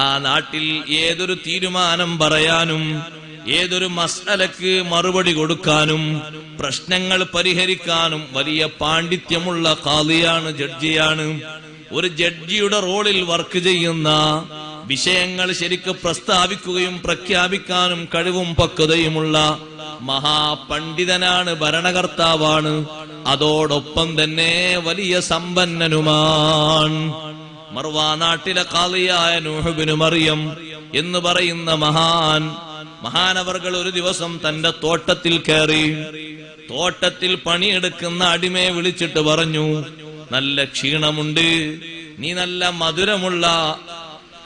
ആ നാട്ടിൽ ഏതൊരു തീരുമാനം പറയാനും ഏതൊരു മസ്അലക്ക് മറുപടി കൊടുക്കാനും പ്രശ്നങ്ങൾ പരിഹരിക്കാനും വലിയ പാണ്ഡിത്യമുള്ള ഖാദിയാണ്, ജഡ്ജിയാണ്. ഒരു ജഡ്ജിയുടെ റോളിൽ വർക്ക് ചെയ്യുന്ന, വിഷയങ്ങൾ ശരിക്ക് പ്രസ്താവിക്കുകയും പ്രഖ്യാപിക്കാനും കഴിവും പക്വതയുമുള്ള മഹാപണ്ഡിതനാണ്, ഭരണകർത്താവാണ്. അതോടൊപ്പം തന്നെ വലിയ സമ്പന്നനുമാണ്. മർവാ നാട്ടിലെ ഖാദിയായ നൂഹ് ഇബ്നു മറിയം എന്ന് പറയുന്ന മഹാനവർകൾ ഒരു ദിവസം തന്റെ തോട്ടത്തിൽ കയറി. തോട്ടത്തിൽ പണിയെടുക്കുന്ന അടിമയെ വിളിച്ചിട്ട് പറഞ്ഞു, നല്ല ക്ഷീണമുണ്ട്, നീ നല്ല മധുരമുള്ള,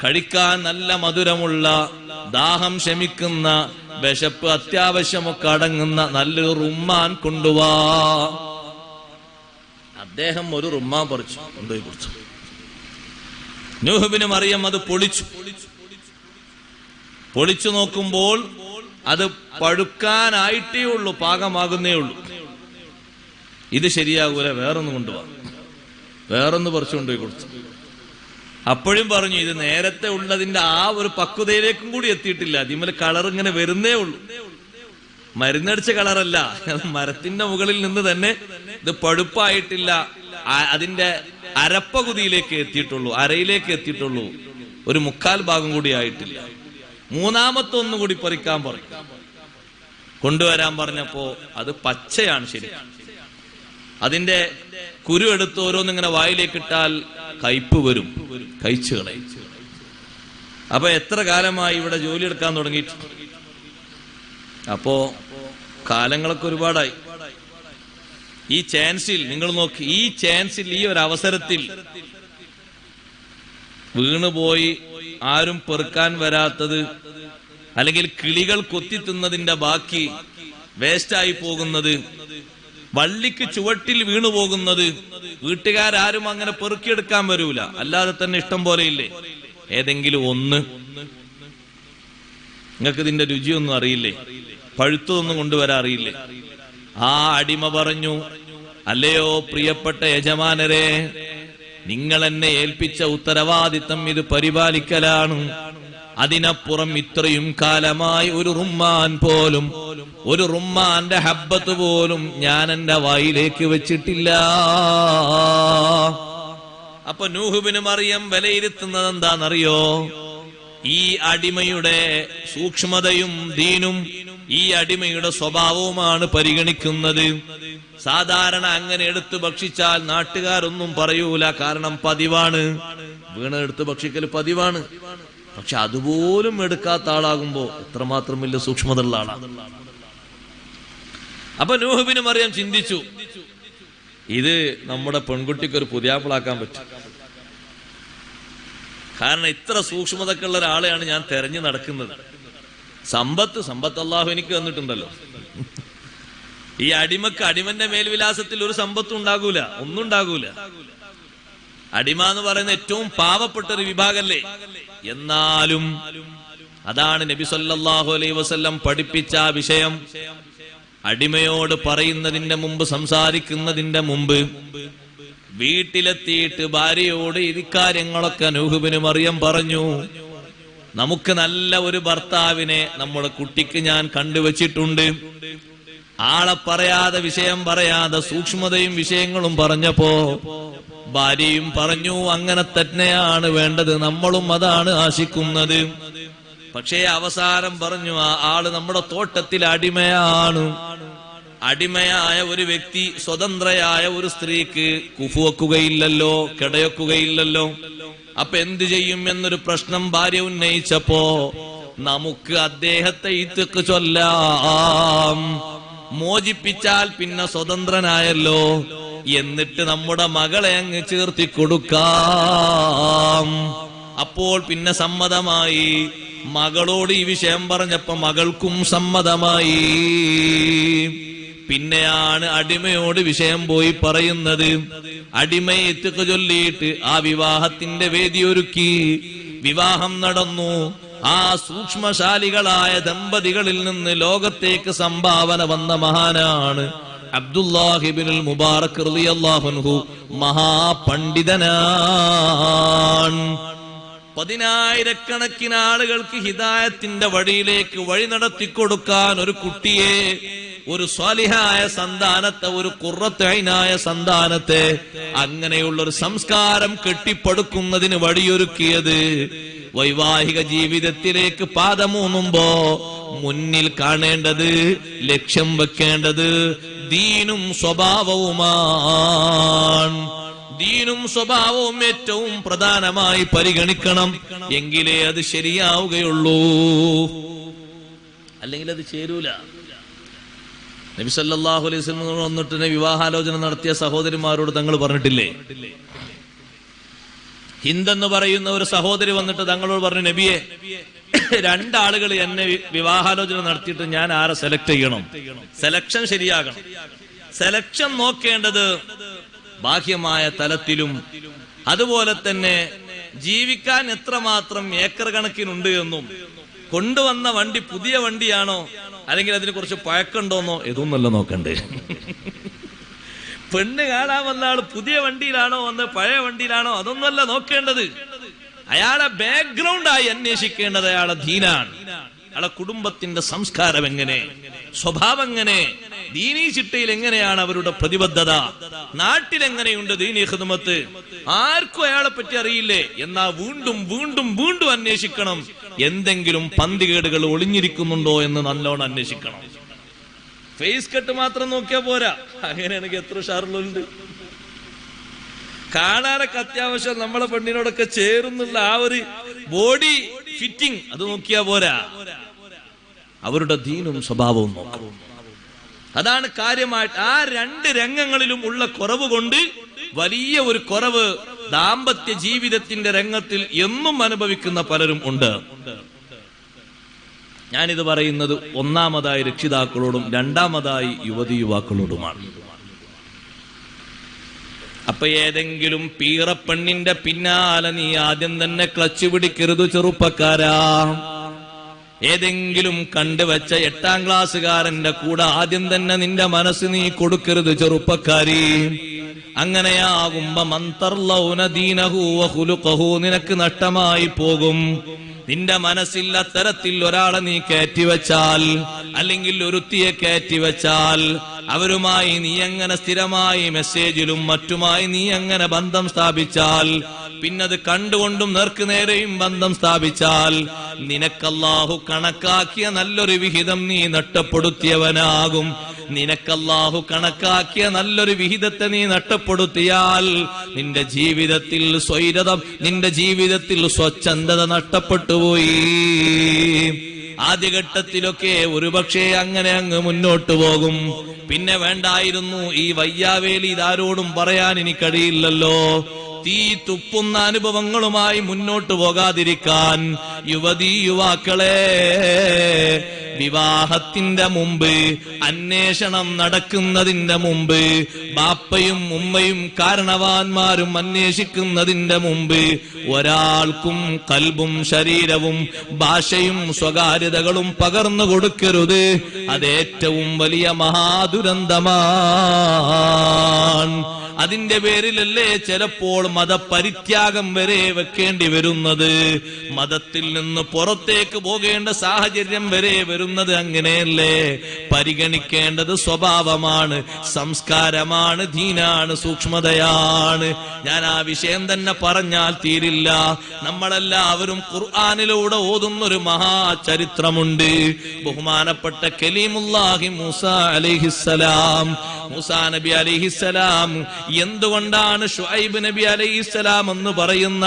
കഴിക്കാൻ നല്ല മധുരമുള്ള, ദാഹം ശമിക്കുന്ന, വിശപ്പ് അത്യാവശ്യമൊക്കെ അടങ്ങുന്ന നല്ലൊരു റുമ്മാൻ കൊണ്ടുവാ. അദ്ദേഹം ഒരു റുമ്മാൻ പറിച്ചു കൊണ്ടുപോയി കുറിച്ചു. നൂഹ് ഇബ്നു മറിയം അത് പൊളിച്ചു നോക്കുമ്പോൾ അത് പഴുക്കാനായിട്ടേ ഉള്ളൂ, പാകമാകുന്നേ ഉള്ളൂ. ഇത് ശരിയാകൂല, വേറൊന്ന് കൊണ്ടുപോവാ. വേറൊന്ന് പറിച്ചു കൊണ്ടുപോയി കൊടുത്തു. അപ്പോഴും പറഞ്ഞു, ഇത് നേരത്തെ ഉള്ളതിന്റെ ആ ഒരു പക്വതയിലേക്കും കൂടി എത്തിയിട്ടില്ല, അതിമേൽ കളർ ഇങ്ങനെ വരുന്നേ ഉള്ളൂ. മരുന്നടിച്ച കളറല്ല, മരത്തിന്റെ മുകളിൽ നിന്ന് തന്നെ ഇത് പഴുപ്പായിട്ടില്ല, അതിന്റെ അരപ്പകുതിയിലേക്ക് എത്തിയിട്ടുള്ളൂ, അരയിലേക്ക് എത്തിയിട്ടുള്ളൂ, ഒരു 1/4 ഭാഗം കൂടി ആയിട്ടില്ല. മൂന്നാമത്തെ ഒന്നുകൂടി പറിക്കാൻ പറഞ്ഞു, കൊണ്ടുവരാൻ പറഞ്ഞപ്പോ അത് പച്ചയാണ്. ശരി, അതിന്റെ കുരു എടുത്ത് ഓരോന്നിങ്ങനെ വായിലേക്ക് ഇട്ടാൽ കയ്പ് വരും, കഴിച്ചു കളയും. അപ്പൊ എത്ര കാലമായി ഇവിടെ ജോലി എടുക്കാൻ തുടങ്ങിയിട്ട്? അപ്പോ കാലങ്ങളൊക്കെ ഒരുപാടായി. ഈ ചാൻസിൽ നിങ്ങൾ നോക്കി, ഈ ചാൻസിൽ, ഈ ഒരു അവസരത്തിൽ വീണുപോയി ആരും പെറുക്കാൻ വരാത്തത്, അല്ലെങ്കിൽ കിളികൾ കൊത്തിത്തുന്നതിന്റെ ബാക്കി വേസ്റ്റായി പോകുന്നത്, വള്ളിക്ക് ചുവട്ടിൽ വീണു പോകുന്നത്, വീട്ടുകാരും അങ്ങനെ പെറുക്കിയെടുക്കാൻ വരൂല, അല്ലാതെ തന്നെ ഇഷ്ടം പോലെ ഇല്ലേ? ഏതെങ്കിലും ഒന്ന്, നിങ്ങൾക്ക് ഇതിന്റെ രുചിയൊന്നും അറിയില്ലേ? പഴുത്തതൊന്നും കൊണ്ടുവരാൻ അറിയില്ലേ? ആ അടിമ പറഞ്ഞു, അല്ലയോ പ്രിയപ്പെട്ട യജമാനരെ, നിങ്ങൾ എന്നെ ഏൽപ്പിച്ച ഉത്തരവാദിത്തം ഇത് പരിപാലിക്കലാണ്. അതിനപ്പുറം ഇത്രയും കാലമായി ഒരു റുമ്മാൻ പോലും, ഒരു റുമ്മാന്റെ ഹബ്ബത്ത് പോലും ഞാൻ എന്റെ വായിലേക്ക് വെച്ചിട്ടില്ല. അപ്പൊ നൂഹ് ഇബ്നു മറിയം വിലയിരുത്തുന്നത് എന്താണെന്നറിയോ? ഈ അടിമയുടെ സൂക്ഷ്മതയും ദീനും ഈ അടിമയുടെ സ്വഭാവവുമാണ് പരിഗണിക്കുന്നത്. സാധാരണ അങ്ങനെ എടുത്ത് ഭക്ഷിച്ചാൽ നാട്ടുകാരൊന്നും പറയൂല, കാരണം പതിവാണ്, വീണ എടുത്ത് ഭക്ഷിക്കൽ പതിവാണ്. പക്ഷെ അതുപോലും എടുക്കാത്ത ആളാകുമ്പോ എത്രമാത്രം വലിയ സൂക്ഷ്മത ഉള്ള ആളാണ്. അപ്പൊ നൂഹ് ഇബ്നു മറിയം ചിന്തിച്ചു, ഇത് നമ്മുടെ പെൺകുട്ടിക്ക് ഒരു പുതിയാപ്പിളാക്കാൻ പറ്റും. കാരണം ഇത്ര സൂക്ഷ്മതക്കുള്ള ഒരാളെയാണ് ഞാൻ തെരഞ്ഞു നടക്കുന്നത്. സമ്പത്ത് അല്ലാഹു എനിക്ക് തന്നിട്ടുണ്ടല്ലോ. ഈ അടിമക്ക് അടിമന്റെ മേൽവിലാസത്തിൽ ഒരു സമ്പത്തും ഉണ്ടാകൂല, ഒന്നും ഉണ്ടാകൂല. അടിമ എന്ന് പറയുന്ന ഏറ്റവും പാവപ്പെട്ട ഒരു വിഭാഗല്ലേ. എന്നാലും അതാണ് നബി സല്ലല്ലാഹു അലൈഹി വസല്ലം പഠിപ്പിച്ച ആ വിഷയം. അടിമയോട് പറയുന്നതിന്റെ മുമ്പ്, സംസാരിക്കുന്നതിന്റെ മുമ്പ് വീട്ടിലെത്തിയിട്ട് ഭാര്യയോട് ഇക്കാര്യങ്ങളൊക്കെ നൂഹ് ഇബ്നു മറിയം പറഞ്ഞു. നമുക്ക് നല്ല ഒരു ഭർത്താവിനെ നമ്മുടെ കുട്ടിക്ക് ഞാൻ കണ്ടുവച്ചിട്ടുണ്ട്. ആളെ പറയാതെ, വിഷയം പറയാതെ, സൂക്ഷ്മതയും വിഷയങ്ങളും പറഞ്ഞപ്പോ ഭാര്യയും പറഞ്ഞു, അങ്ങനെ തന്നെയാണ് വേണ്ടത്, നമ്മളും അതാണ് ആശിക്കുന്നത്. പക്ഷേ അവസാനം പറഞ്ഞു, ആ ആള് നമ്മുടെ തോട്ടത്തിൽ അടിമയാണ്. അടിമയായ ഒരു വ്യക്തി സ്വതന്ത്രയായ ഒരു സ്ത്രീക്ക് കുഫു വെക്കുകയില്ലല്ലോ, കിടയൊക്കുകയില്ലല്ലോ. അപ്പൊ എന്തു ചെയ്യും എന്നൊരു പ്രശ്നം ഭാര്യ ഉന്നയിച്ചപ്പോ, നമുക്ക് അദ്ദേഹത്തെ ഇത്ക്ക് ചൊല്ലാം, മോചിപ്പിച്ചാൽ പിന്നെ സ്വതന്ത്രനായല്ലോ, എന്നിട്ട് നമ്മുടെ മകളെ അങ്ങ് ചേർത്തി കൊടുക്കാം. അപ്പോൾ പിന്നെ സമ്മതമായി. മകളോട് ഈ വിഷയം പറഞ്ഞപ്പോ മകൾക്കും സമ്മതമായി. പിന്നെയാണ് അടിമയോട് വിഷയം പോയി പറയുന്നത്. അടിമയെ ഇത്ക്ക് ചൊല്ലിയിട്ട് ആ വിവാഹത്തിന്റെ വേദി ഒരുക്കി. വിവാഹം നടന്നു. ആ സൂക്ഷ്മശാലികളായ ദമ്പതികളിൽ നിന്ന് ലോകത്തേക്ക് സംഭാവന വന്ന മഹാനാണ് അബ്ദുല്ലാഹ് ഇബ്നുൽ മുബാറക് റളിയല്ലാഹു അൻഹു. മഹാപണ്ഡിതനാണ്. പതിനായിരക്കണക്കിന് ആളുകൾക്ക് ഹിദായത്തിന്റെ വഴിയിലേക്ക് വഴി നടത്തിക്കൊടുക്കാൻ ഒരു കുട്ടിയെ, ഒരു സ്വാലിഹായ സന്താനത്തെ, ഒരു ഖുർറത്ത് ഐനായ സന്താനത്തെ, അങ്ങനെയുള്ള ഒരു സംസ്കാരം കെട്ടിപ്പടുക്കുന്നതിന് വഴിയൊരുക്കിയത് വൈവാഹിക ജീവിതത്തിലേക്ക് പാദമൂന്നുമ്പോ മുന്നിൽ കാണേണ്ടത്, ലക്ഷ്യം വെക്കേണ്ടത് ദീനും സ്വഭാവവുമാണ്. ദീനും സ്വഭാവവും ഏറ്റവും പ്രധാനമായി പരിഗണിക്കണം. എങ്കിലേ അത് ശരിയാവുകയുള്ളൂ, അല്ലെങ്കിൽ അത് ചേരൂല. നബി സല്ലല്ലാഹു അലൈഹി വസല്ലം വന്നിട്ട് വിവാഹാലോചന നടത്തിയ സഹോദരിമാരോട് തങ്ങൾ പറഞ്ഞിട്ടില്ലേ? ഹിന്ദെന്ന് പറയുന്ന ഒരു സഹോദരി വന്നിട്ട് തങ്ങളോട് പറഞ്ഞു, നബിയെ, രണ്ടാളുകൾ എന്നെ വിവാഹാലോചന നടത്തിയിട്ട് ഞാൻ ആരെ സെലക്ട് ചെയ്യണം? സെലക്ഷൻ ശരിയാകണം. സെലക്ഷൻ നോക്കേണ്ടത് ബാഹ്യമായ തലത്തിലും അതുപോലെ തന്നെ ജീവിക്കാൻ എത്രമാത്രം ഏക്കർ കണക്കിനുണ്ട് എന്നും, കൊണ്ടുവന്ന വണ്ടി പുതിയ വണ്ടിയാണോ അല്ലെങ്കിൽ അതിന് കുറച്ച് പഴക്കമുണ്ടോന്നോ ഇതൊന്നല്ല നോക്കണ്ടേ. പെണ്ണ് കാണാൻ വന്ന ആള് പുതിയ വണ്ടിയിലാണോ വന്ന് പഴയ വണ്ടിയിലാണോ അതൊന്നല്ല നോക്കേണ്ടത്. അയാളെ ബാക്ക്ഗ്രൗണ്ടായി അന്വേഷിക്കേണ്ടത് അയാളെ ദീനാണ്. അയാളെ കുടുംബത്തിന്റെ സംസ്കാരം എങ്ങനെ, സ്വഭാവം എങ്ങനെ, ദീനീ ചിട്ടയിൽ എങ്ങനെയാണ് അവരുടെ പ്രതിബദ്ധത, നാട്ടിലെങ്ങനെയുണ്ട് ദീനീ ഖിദ്മത്ത്, ആർക്കും അയാളെ പറ്റി അറിയില്ലേ. എന്നാ വീണ്ടും വീണ്ടും വീണ്ടും അന്വേഷിക്കണം. എന്തെങ്കിലും പന്തികേടുകൾ ഒളിഞ്ഞിരിക്കുന്നുണ്ടോ എന്ന് നല്ലോണം അന്വേഷിക്കണം. ഫേസ് കട്ട് മാത്രം നോക്കിയാ പോരാ. അങ്ങനെയാണെങ്കിൽ എത്ര ഷാറുകളുണ്ട്. കാണാനൊക്കെ അത്യാവശ്യം നമ്മളെ പെണ്ണിനോടൊക്കെ ചേരുന്നുള്ള ആ ഒരു ബോഡി ഫിറ്റിംഗ് അത് നോക്കിയാ പോരാ, അവരുടെ ദീനും സ്വഭാവവും നോക്കും. അതാണ് കാര്യമായിട്ട്. ആ രണ്ട് രംഗങ്ങളിലും ഉള്ള കുറവ് കൊണ്ട് വലിയ ഒരു കുറവ് ദാമ്പത്യ ജീവിതത്തിന്റെ രംഗത്തിൽ എന്നും അനുഭവിക്കുന്ന പലരും ഉണ്ട്. ഞാനിത് പറയുന്നത് ഒന്നാമതായി രക്ഷിതാക്കളോടും രണ്ടാമതായി യുവതി യുവാക്കളോടുമാണ്. അപ്പൊ ഏതെങ്കിലും പീറപ്പെണ്ണിന്റെ പിന്നാലെ നീ ആദ്യം തന്നെ ക്ലച്ച് പിടിക്കരുത് ചെറുപ്പക്കാരാ. ഏതെങ്കിലും കണ്ടുവച്ച 8ാം ക്ലാസ്സുകാരന്റെ കൂടെ ആദ്യം തന്നെ നിന്റെ മനസ്സ് നീ കൊടുക്കരുത് ചെറുപ്പക്കാരി. അങ്ങനെയാകുമ്പോ മന്തർലൗന ദീനഹു വഖുലുഖഹു നിനക്ക് നഷ്ടമായി പോകും. നിന്റെ മനസ്സിൽ അത്തരത്തിൽ ഒരാളെ നീ കയറ്റിവെച്ചാൽ, അല്ലെങ്കിൽ ഒരുത്തിയെ കയറ്റിവെച്ചാൽ, അവരുമായി നീ എങ്ങനെ സ്ഥിരമായി മെസ്സേജിലും മറ്റുമായി നീ എങ്ങനെ ബന്ധം സ്ഥാപിച്ചാൽ, പിന്നത് കണ്ടുകൊണ്ടും നേർക്കുനേരെയും ബന്ധം സ്ഥാപിച്ചാൽ, നിനക്കല്ലാഹു കണക്കാക്കിയ നല്ലൊരു വിഹിതം നീ നഷ്ടപ്പെടുത്തിയവനാകും. നിനക്കല്ലാഹു കണക്കാക്കിയ നല്ലൊരു വിഹിതത്തെ നീ നഷ്ടപ്പെടുത്തിയാൽ നിന്റെ ജീവിതത്തിൽ സ്വൈരത, നിന്റെ ജീവിതത്തിൽ സ്വച്ഛന്തത നഷ്ടപ്പെട്ടുപോയി. ആദ്യഘട്ടത്തിലൊക്കെ ഒരുപക്ഷെ അങ്ങനെ അങ്ങ് മുന്നോട്ട് പോകും. പിന്നെ വേണ്ടായിരുന്നു ഈ വയ്യാവേലി ഇതാരോടും പറയാൻ എനിക്കറിയില്ലല്ലോ. തീ തുപ്പുന്ന അനുഭവങ്ങളുമായി മുന്നോട്ട് പോകാതിരിക്കാൻ യുവതീ യുവാക്കളെ, വിവാഹത്തിന്റെ മുമ്പ്, അന്വേഷണം നടക്കുന്നതിന്റെ മുമ്പ്, ബാപ്പയും ഉമ്മയും കാരണവാന്മാരും അന്വേഷിക്കുന്നതിന്റെ മുമ്പ് ഒരാൾക്കും കൽബും ശരീരവും ഭാഷയും സ്വകാര്യതകളും പകർന്നു കൊടുക്കരുത്. അതേറ്റവും വലിയ മഹാദുരന്തമാണ്. അതിന്റെ പേരിലല്ലേ ചിലപ്പോൾ മതപരിത്യാഗം വരെ വെക്കേണ്ടി വരുന്നത്. മതത്തിൽ നിന്ന് പുറത്തേക്ക് പോകേണ്ട സാഹചര്യം വരെ വരുന്നത് അങ്ങനെയല്ലേ. പരിഗണിക്കേണ്ടത് സ്വഭാവമാണ്, സംസ്കാരമാണ്, ദീനാണ്, സൂക്ഷ്മതയാണ്. ഞാൻ ആ വിഷയം തന്നെ പറഞ്ഞാൽ തീരില്ല. നമ്മളെല്ലാവരും ഖുർആനിലൂടെ ഓതുന്നൊരു മഹാചരിത്രമുണ്ട്. ബഹുമാനപ്പെട്ട കലീമുല്ലാഹി മൂസ അലൈഹിസ്സലാം. മൂസാ നബി അലൈഹിസ്സലാം എന്തുകൊണ്ടാണ് ശുഐബ് നബി അലൈഹിസ്സലാം എന്ന് പറയുന്ന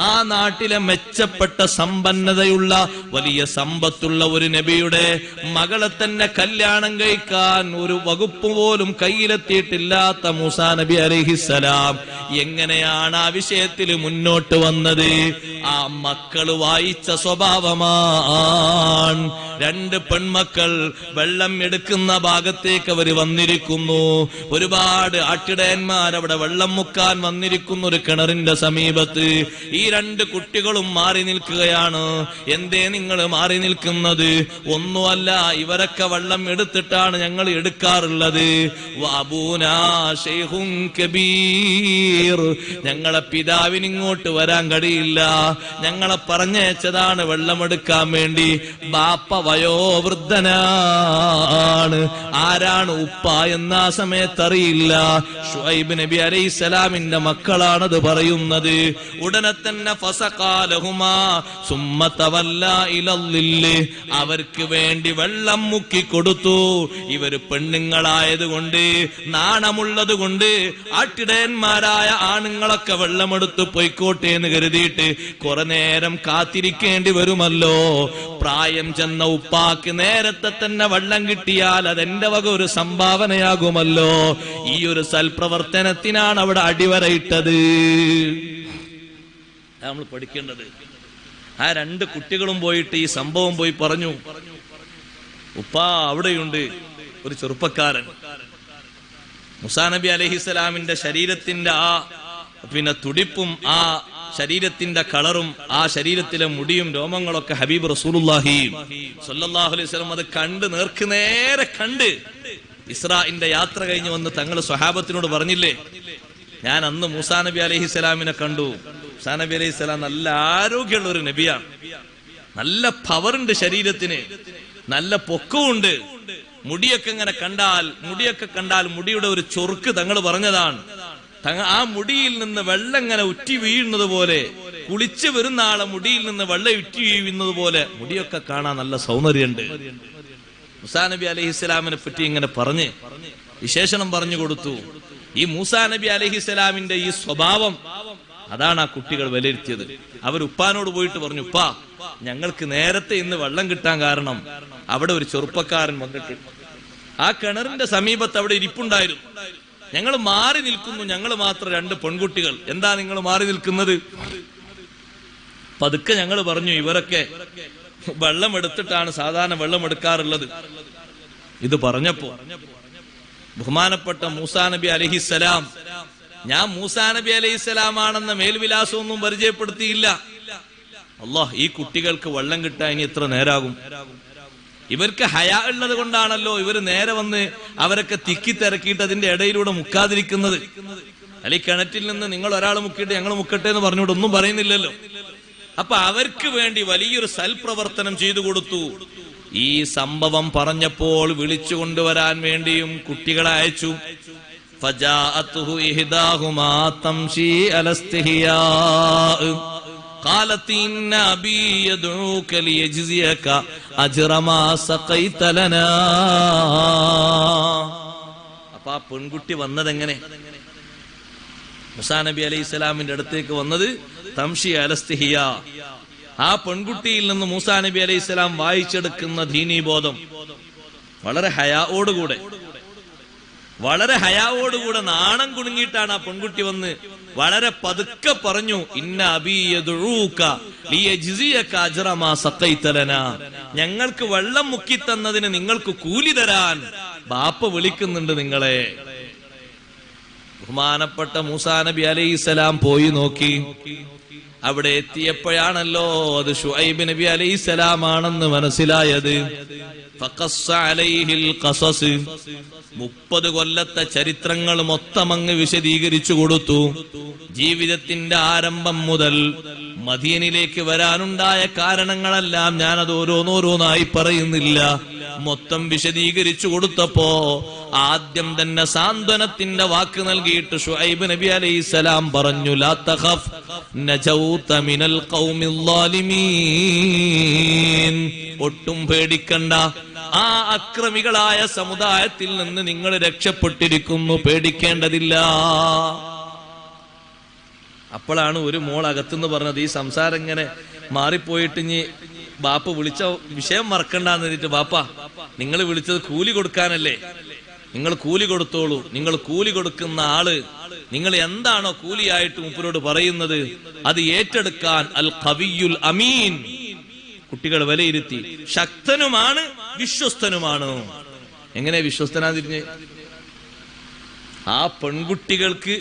ആ നാട്ടിലെ മെച്ചപ്പെട്ട സമ്പന്നതയുള്ള വലിയ സമ്പത്തുള്ള ഒരു നബിയുടെ മകളെ തന്നെ കല്യാണം കഴിക്കാൻ ഒരു വകുപ്പ് പോലും കയ്യിലെത്തിയിട്ടില്ലാത്ത മൂസാ നബി അലൈഹിസ്സലാം എങ്ങനെയാണ് ആ വിഷയത്തിൽ മുന്നോട്ട് വന്നത്? ആ മക്കള് വായിച്ച സ്വഭാവമാണ്. 2 പെൺമക്കൾ വെള്ളം എടുക്കുന്ന ഭാഗത്തേക്ക് അവര് വന്നിരിക്കുന്നു. ഒരുപാട് ആട്ടിടയന്മാർ അവിടെ വെള്ളം മുക്കാൻ വന്നിരിക്കുന്ന ഒരു കിണറിന്റെ സമീപത്ത് ഈ 2 കുട്ടികളും മാറി നിൽക്കുകയാണ്. എന്തേ നിങ്ങൾ മാറി നിൽക്കുന്നത്? ഒന്നുമല്ല, ഇവരൊക്കെ വെള്ളം എടുത്തിട്ടാണ് ഞങ്ങൾ എടുക്കാറുള്ളത്. വഅബൂനാ ശൈഖുൻ കബീർ, ഞങ്ങളെ പിതാവിന് ഇങ്ങോട്ട് വരാൻ കഴിയില്ല. ഞങ്ങളെ പറഞ്ഞയച്ചതാണ് വെള്ളമെടുക്കാൻ വേണ്ടി. ബാപ്പ വയോവൃദ്ധനാണ്. ആരാണ് ഉപ്പ എന്ന ആ സമയത്ത് അറിയില്ല. ശുഐബ് നബി അലൈഹിസ്സലാമിന്റെ മക്കളാണത് പറയുന്നത്. ഉടനെ തന്നെ ഫസഖാലഹുമാ സുമ്മ തവല്ലാ ഇലല്ലില്ല്, അവർക്ക് വേണ്ടി വെള്ളം മുക്കി കൊടുത്തു. ഇവര് പെണ്ണുങ്ങളായതുകൊണ്ട്, നാണമുള്ളത് കൊണ്ട് ആട്ടിടയന്മാരായ ആണുങ്ങളൊക്കെ വെള്ളമെടുത്ത് പൊയ്ക്കോട്ടെ എന്ന് കരുതിയിട്ട് കുറെ നേരം കാത്തിരിക്കേണ്ടി വരുമല്ലോ. പ്രായം ചെന്ന ഉപ്പാക്ക് നേരത്തെ തന്നെ വെള്ളം കിട്ടിയാൽ അതെന്റെ വക ഒരു സംഭാവനയാകുമല്ലോ. ഈ ഒരു സൽപ്രവർത്തനത്തിനാണ് അവിടെ അടിവരയിട്ടത്. നമ്മൾ പഠിക്കേണ്ടത്. ആ രണ്ട് കുട്ടികളും പോയിട്ട് ഈ സംഭവം പോയി പറഞ്ഞു. ഉപ്പാ, അവിടെയുണ്ട് ഒരു ചെറുപ്പക്കാരൻ. മൂസാ നബി അലൈഹിസ്സലാമിന്റെ ശരീരത്തിന്റെ ആ തുടിപ്പും ആ ശരീരത്തിന്റെ കളറും ആ ശരീരത്തിലെ മുടിയും രോമങ്ങളൊക്കെ ഹബീബ് റസൂലുള്ളാഹി സ്വല്ലല്ലാഹു അലൈഹി വസല്ലം അത് കണ്ട് നേരെ കണ്ട് ഇസ്രാഇന്റെ യാത്ര കഴിഞ്ഞ് വന്ന് തങ്ങൾ സ്വഹാബത്തിനോട് പറഞ്ഞില്ലേ, ഞാൻ അന്ന് മൂസാ നബി അലൈഹിസ്സലാമിനെ കണ്ടു. മൂസാ നബി അലൈഹിസ്സലാം നല്ല ആരോഗ്യമുള്ള ഒരു നബിയാണ്. നല്ല പവറുണ്ട് ശരീരത്തിന്, നല്ല പൊക്കവുമുണ്ട്. മുടിയൊക്കെ കണ്ടാൽ മുടിയുടെ ഒരു ചൊറുക്ക് തങ്ങൾ പറഞ്ഞതാണ്. ആ മുടിയിൽ നിന്ന് വെള്ളം ഇങ്ങനെ ഉറ്റി വീഴുന്നത് പോലെ, കുളിച്ചു വരുന്ന ആളെ മുടിയിൽ നിന്ന് വെള്ളം ഉറ്റി വീഴുന്നത് പോലെ മുടിയൊക്കെ കാണാൻ നല്ല സൗന്ദര്യമുണ്ട്. മൂസാ നബി അലൈഹിസ്സലാമിനെ പറ്റി ഇങ്ങനെ പറഞ്ഞ് വിശേഷണം പറഞ്ഞു കൊടുത്തു. ഈ മൂസാ നബി അലൈഹിസ്സലാമിന്റെ ഈ സ്വഭാവം അതാണ് ആ കുട്ടികൾ വിലയിരുത്തിയത്. അവർ ഉപ്പാനോട് പോയിട്ട് പറഞ്ഞു, ഉപ്പാ, ഞങ്ങൾക്ക് നേരത്തെ ഇന്ന് വെള്ളം കിട്ടാൻ കാരണം അവിടെ ഒരു ചെറുപ്പക്കാരൻ വന്നിട്ട് ആ കിണറിന്റെ സമീപത്ത് അവിടെ ഇരിപ്പുണ്ടായിരുന്നു. ഞങ്ങൾ മാറി നിൽക്കുന്നു, ഞങ്ങൾ മാത്രം രണ്ട് പെൺകുട്ടികൾ. എന്താ നിങ്ങൾ മാറി നിൽക്കുന്നത്? പതുക്കെ ഞങ്ങൾ പറഞ്ഞു, ഇവരൊക്കെ വെള്ളം എടുത്തിട്ടാണ് സാധാരണ വെള്ളം എടുക്കാറുള്ളത്. ഇത് പറഞ്ഞപ്പോ ബഹുമാനപ്പെട്ട മൂസാ നബി അലൈഹിസ്സലാം, ഞാൻ മൂസാ നബി അലൈഹിസ്സലാമാണെന്ന മേൽവിലാസമൊന്നും പരിചയപ്പെടുത്തിയില്ല. അല്ലാഹ്, ഈ കുട്ടികൾക്ക് വെള്ളം കിട്ടാൻ ഇനി എത്ര നേരാകും? ഇവർക്ക് ഹയാ ഉള്ളത് കൊണ്ടാണല്ലോ ഇവർ നേരെ വന്ന് അവരൊക്കെ തിക്കി തിരക്കിയിട്ട് അതിന്റെ ഇടയിലൂടെ മുക്കാതിരിക്കുന്നത്. അല്ലെ, കിണറ്റിൽ നിന്ന് നിങ്ങൾ ഒരാൾ മുക്കിയിട്ട് ഞങ്ങൾ മുക്കട്ടെ എന്ന് പറഞ്ഞുകൊണ്ട് ഒന്നും പറയുന്നില്ലല്ലോ. അപ്പൊ അവർക്ക് വേണ്ടി വലിയൊരു സൽപ്രവർത്തനം ചെയ്തു കൊടുത്തു. ഈ സംഭവം പറഞ്ഞപ്പോൾ വിളിച്ചു കൊണ്ടുവരാൻ വേണ്ടിയും കുട്ടികളെ അയച്ചു. ഫജാഅത്തുഹു ഇഹ്ദാഹുമാ തംശി അലസ്തിഹിയാ قالت إن أبي يدعوك ليجزيك أجر ما سقيت لنا. അപ്പൊ ആ പെൺകുട്ടി വന്നതെങ്ങനെ? മൂസാ നബി അലൈഹിസ്സലാമിന്റെ അടുത്തേക്ക് വന്നത് തംശി അലസ്തിഹിയ. ആ പെൺകുട്ടിയിൽ നിന്ന് മൂസാ നബി അലൈഹിസ്സലാം വായിച്ചെടുക്കുന്ന ദീനീബോധം വളരെ ഹയാവോടുകൂടെ നാണം കുണുങ്ങിയിട്ടാണ് ആ പെൺകുട്ടി വന്ന് വളരെ പതുക്കെ പറഞ്ഞു, ഇന്ന അബീ യദ്ഊക ലിയജ്സിയക അജ്റ മാ സഖൈത ലനാ. ഞങ്ങൾക്ക് വെള്ളം മുക്കി തന്നതിന് നിങ്ങൾക്ക് കൂലി തരാൻ ബാപ്പ വിളിക്കുന്നുണ്ട് നിങ്ങളെ. ബഹുമാനപ്പെട്ട മൂസാ നബി അലൈഹിസ്സലാം പോയി നോക്കി. അവിടെ എത്തിയപ്പോഴാണല്ലോ അത് ശുഐബ് നബി അലൈഹിസ്സലാം ആണെന്ന് മനസ്സിലായത്. ഫഖസ്സ അലൈഹിൽ ഖസസ്, 30 കൊല്ലത്തെ ചരിത്രങ്ങൾ മൊത്തമങ്ങ് വിശദീകരിച്ചു കൊടുത്തു. ജീവിതത്തിന്റെ ആരംഭം മുതൽ മദീനയിലേക്ക് വരാനുണ്ടായ കാരണങ്ങളെല്ലാം ഞാനത് ഓരോന്നോരോന്നായി പറയുന്നില്ല, മൊത്തം വിശദീകരിച്ചു കൊടുത്തപ്പോ ആദ്യം തന്നെ സാന്ത്വനത്തിന്റെ വാക്ക് നൽകിയിട്ട് ശുഐബ് നബി അലൈഹിസ്സലാം പറഞ്ഞു, ലാ തഖഫ് നജൗത മിനൽ ഖൗമിൽ ളാലിമീൻ. ഒട്ടും പേടിക്കണ്ട, ആ അക്രമികളായ സമുദായത്തിൽ നിന്ന് നിങ്ങൾ രക്ഷപ്പെട്ടിരിക്കുന്നു, പേടിക്കേണ്ടതില്ല. അപ്പോഴാണ് ഒരു മോൾ അകത്തുനിന്ന് പറഞ്ഞത്, ഈ സംസാരം ഇങ്ങനെ മാറിപ്പോയിട്ട് ഇനി ബാപ്പ വിളിച്ച വിഷയം മറക്കണ്ടെന്ന് പറഞ്ഞിട്ട്, ബാപ്പ നിങ്ങൾ വിളിച്ചത് കൂലി കൊടുക്കാനല്ലേ, നിങ്ങൾ കൂലി കൊടുത്തോളൂ. നിങ്ങൾ കൂലി കൊടുക്കുന്ന ആള് നിങ്ങൾ എന്താണോ കൂലിയായിട്ട് മൂപ്പരോട് പറയുന്നത് അത് ഏറ്റെടുക്കാൻ അൽ ഖവിയുൽ അമീൻ. കുട്ടികൾ വിലയിരുത്തി, ശക്തനുമാണ് വിശ്വസ്തനുമാണ്. എങ്ങനെ വിശ്വസ്തനാ തിരിഞ്ഞ്? ആ പെൺകുട്ടികൾക്ക്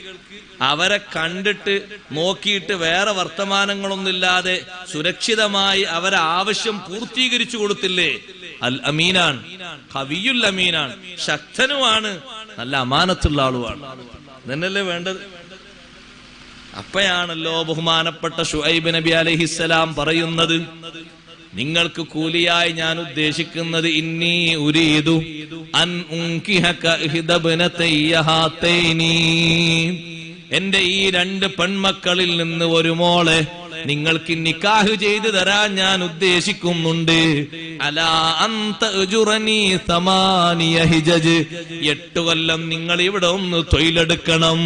അവരെ കണ്ടിട്ട് നോക്കിയിട്ട് വേറെ വർത്തമാനങ്ങളൊന്നുമില്ലാതെ സുരക്ഷിതമായി അവരെ ആവശ്യം പൂർത്തീകരിച്ചു കൊടുത്തില്ലേ? അൽ അമീനാണ്, ഖവിയുൽ അമീനാണ്, ശക്തനുമാണ്, നല്ല അമാനത്തുള്ള ആളുമാണ്. ഇതന്നല്ലേ വേണ്ടത്. അപ്പോഴാണല്ലോ ബഹുമാനപ്പെട്ട ശുഐബ് നബി അലൈഹിസ്സലാം പറയുന്നത്, നിങ്ങൾക്ക് കൂലിയായി ഞാൻ ഉദ്ദേശിക്കുന്നത് ഇന്നി ഉരീദു അൻ ഉൻകിഹക ഇഹ്ദബ്നതയ്യ ഹാതൈനി, എന്റെ ഈ 2 പെൺമക്കളിൽ നിന്ന് ഒരു മോളെ നിങ്ങൾക്ക് നിക്കാഹ് ചെയ്തു തരാൻ ഞാൻ ഉദ്ദേശിക്കുന്നുണ്ട്. അലാ അൻത ഉജുറനി 8 ഹിജജ്, 8 കൊല്ലം നിങ്ങൾ ഇവിടെ ഒന്ന് തൊഴിലെടുക്കണം.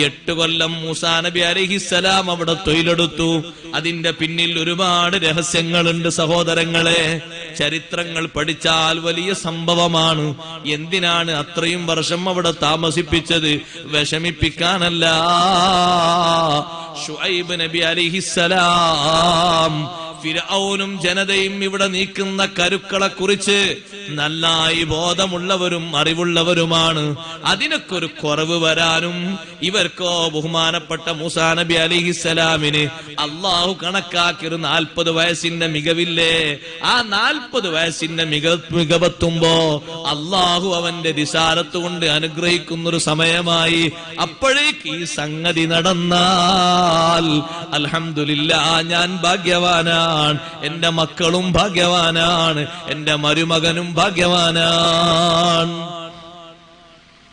8 കൊല്ലം മൂസാ നബി അലൈഹിസ്സലാം അവിടെ തൊഴിലെടുത്തു. അതിന്റെ പിന്നിൽ ഒരുപാട് രഹസ്യങ്ങളുണ്ട് സഹോദരങ്ങളെ. ചരിത്രങ്ങൾ പഠിച്ചാൽ വലിയ സംഭവമാണ്. എന്തിനാണ് അത്രയും വർഷം അവിടെ താമസിപ്പിച്ചത്? വിഷമിപ്പിക്കാനല്ല. ശുഐബ് നബി അലൈഹിസ്സലാം ഫിർഔനും ജനതയും ഇവിടെ നീക്കുന്ന കരുക്കളെ കുറിച്ച് നന്നായി ബോധമുള്ളവരും അറിവുള്ളവരുമാണ്. അതിനൊക്കെ ഒരു കുറവ് വരാനും ഇവർക്കോ ബഹുമാനപ്പെട്ട മൂസാ നബി അലൈഹിസ്സലാമിന് അള്ളാഹു കണക്കാക്കിയൊരു 40 വയസ്സിന്റെ മികവില്ലേ? ആ 40 വയസ്സിന്റെ മികവെത്തുമ്പോ അള്ളാഹു അവന്റെ റിസാലത്ത് കൊണ്ട് അനുഗ്രഹിക്കുന്നൊരു സമയമായി. അപ്പോഴേക്ക് ഈ സംഗതി നടന്നാൽ അൽഹംദുലില്ലാ, ഞാൻ ഭാഗ്യവാനാണ്, എന്റെ മക്കളും ഭാഗ്യവാനാണ്, എന്റെ മരുമകനും ഭാഗ്യവാനാണ്.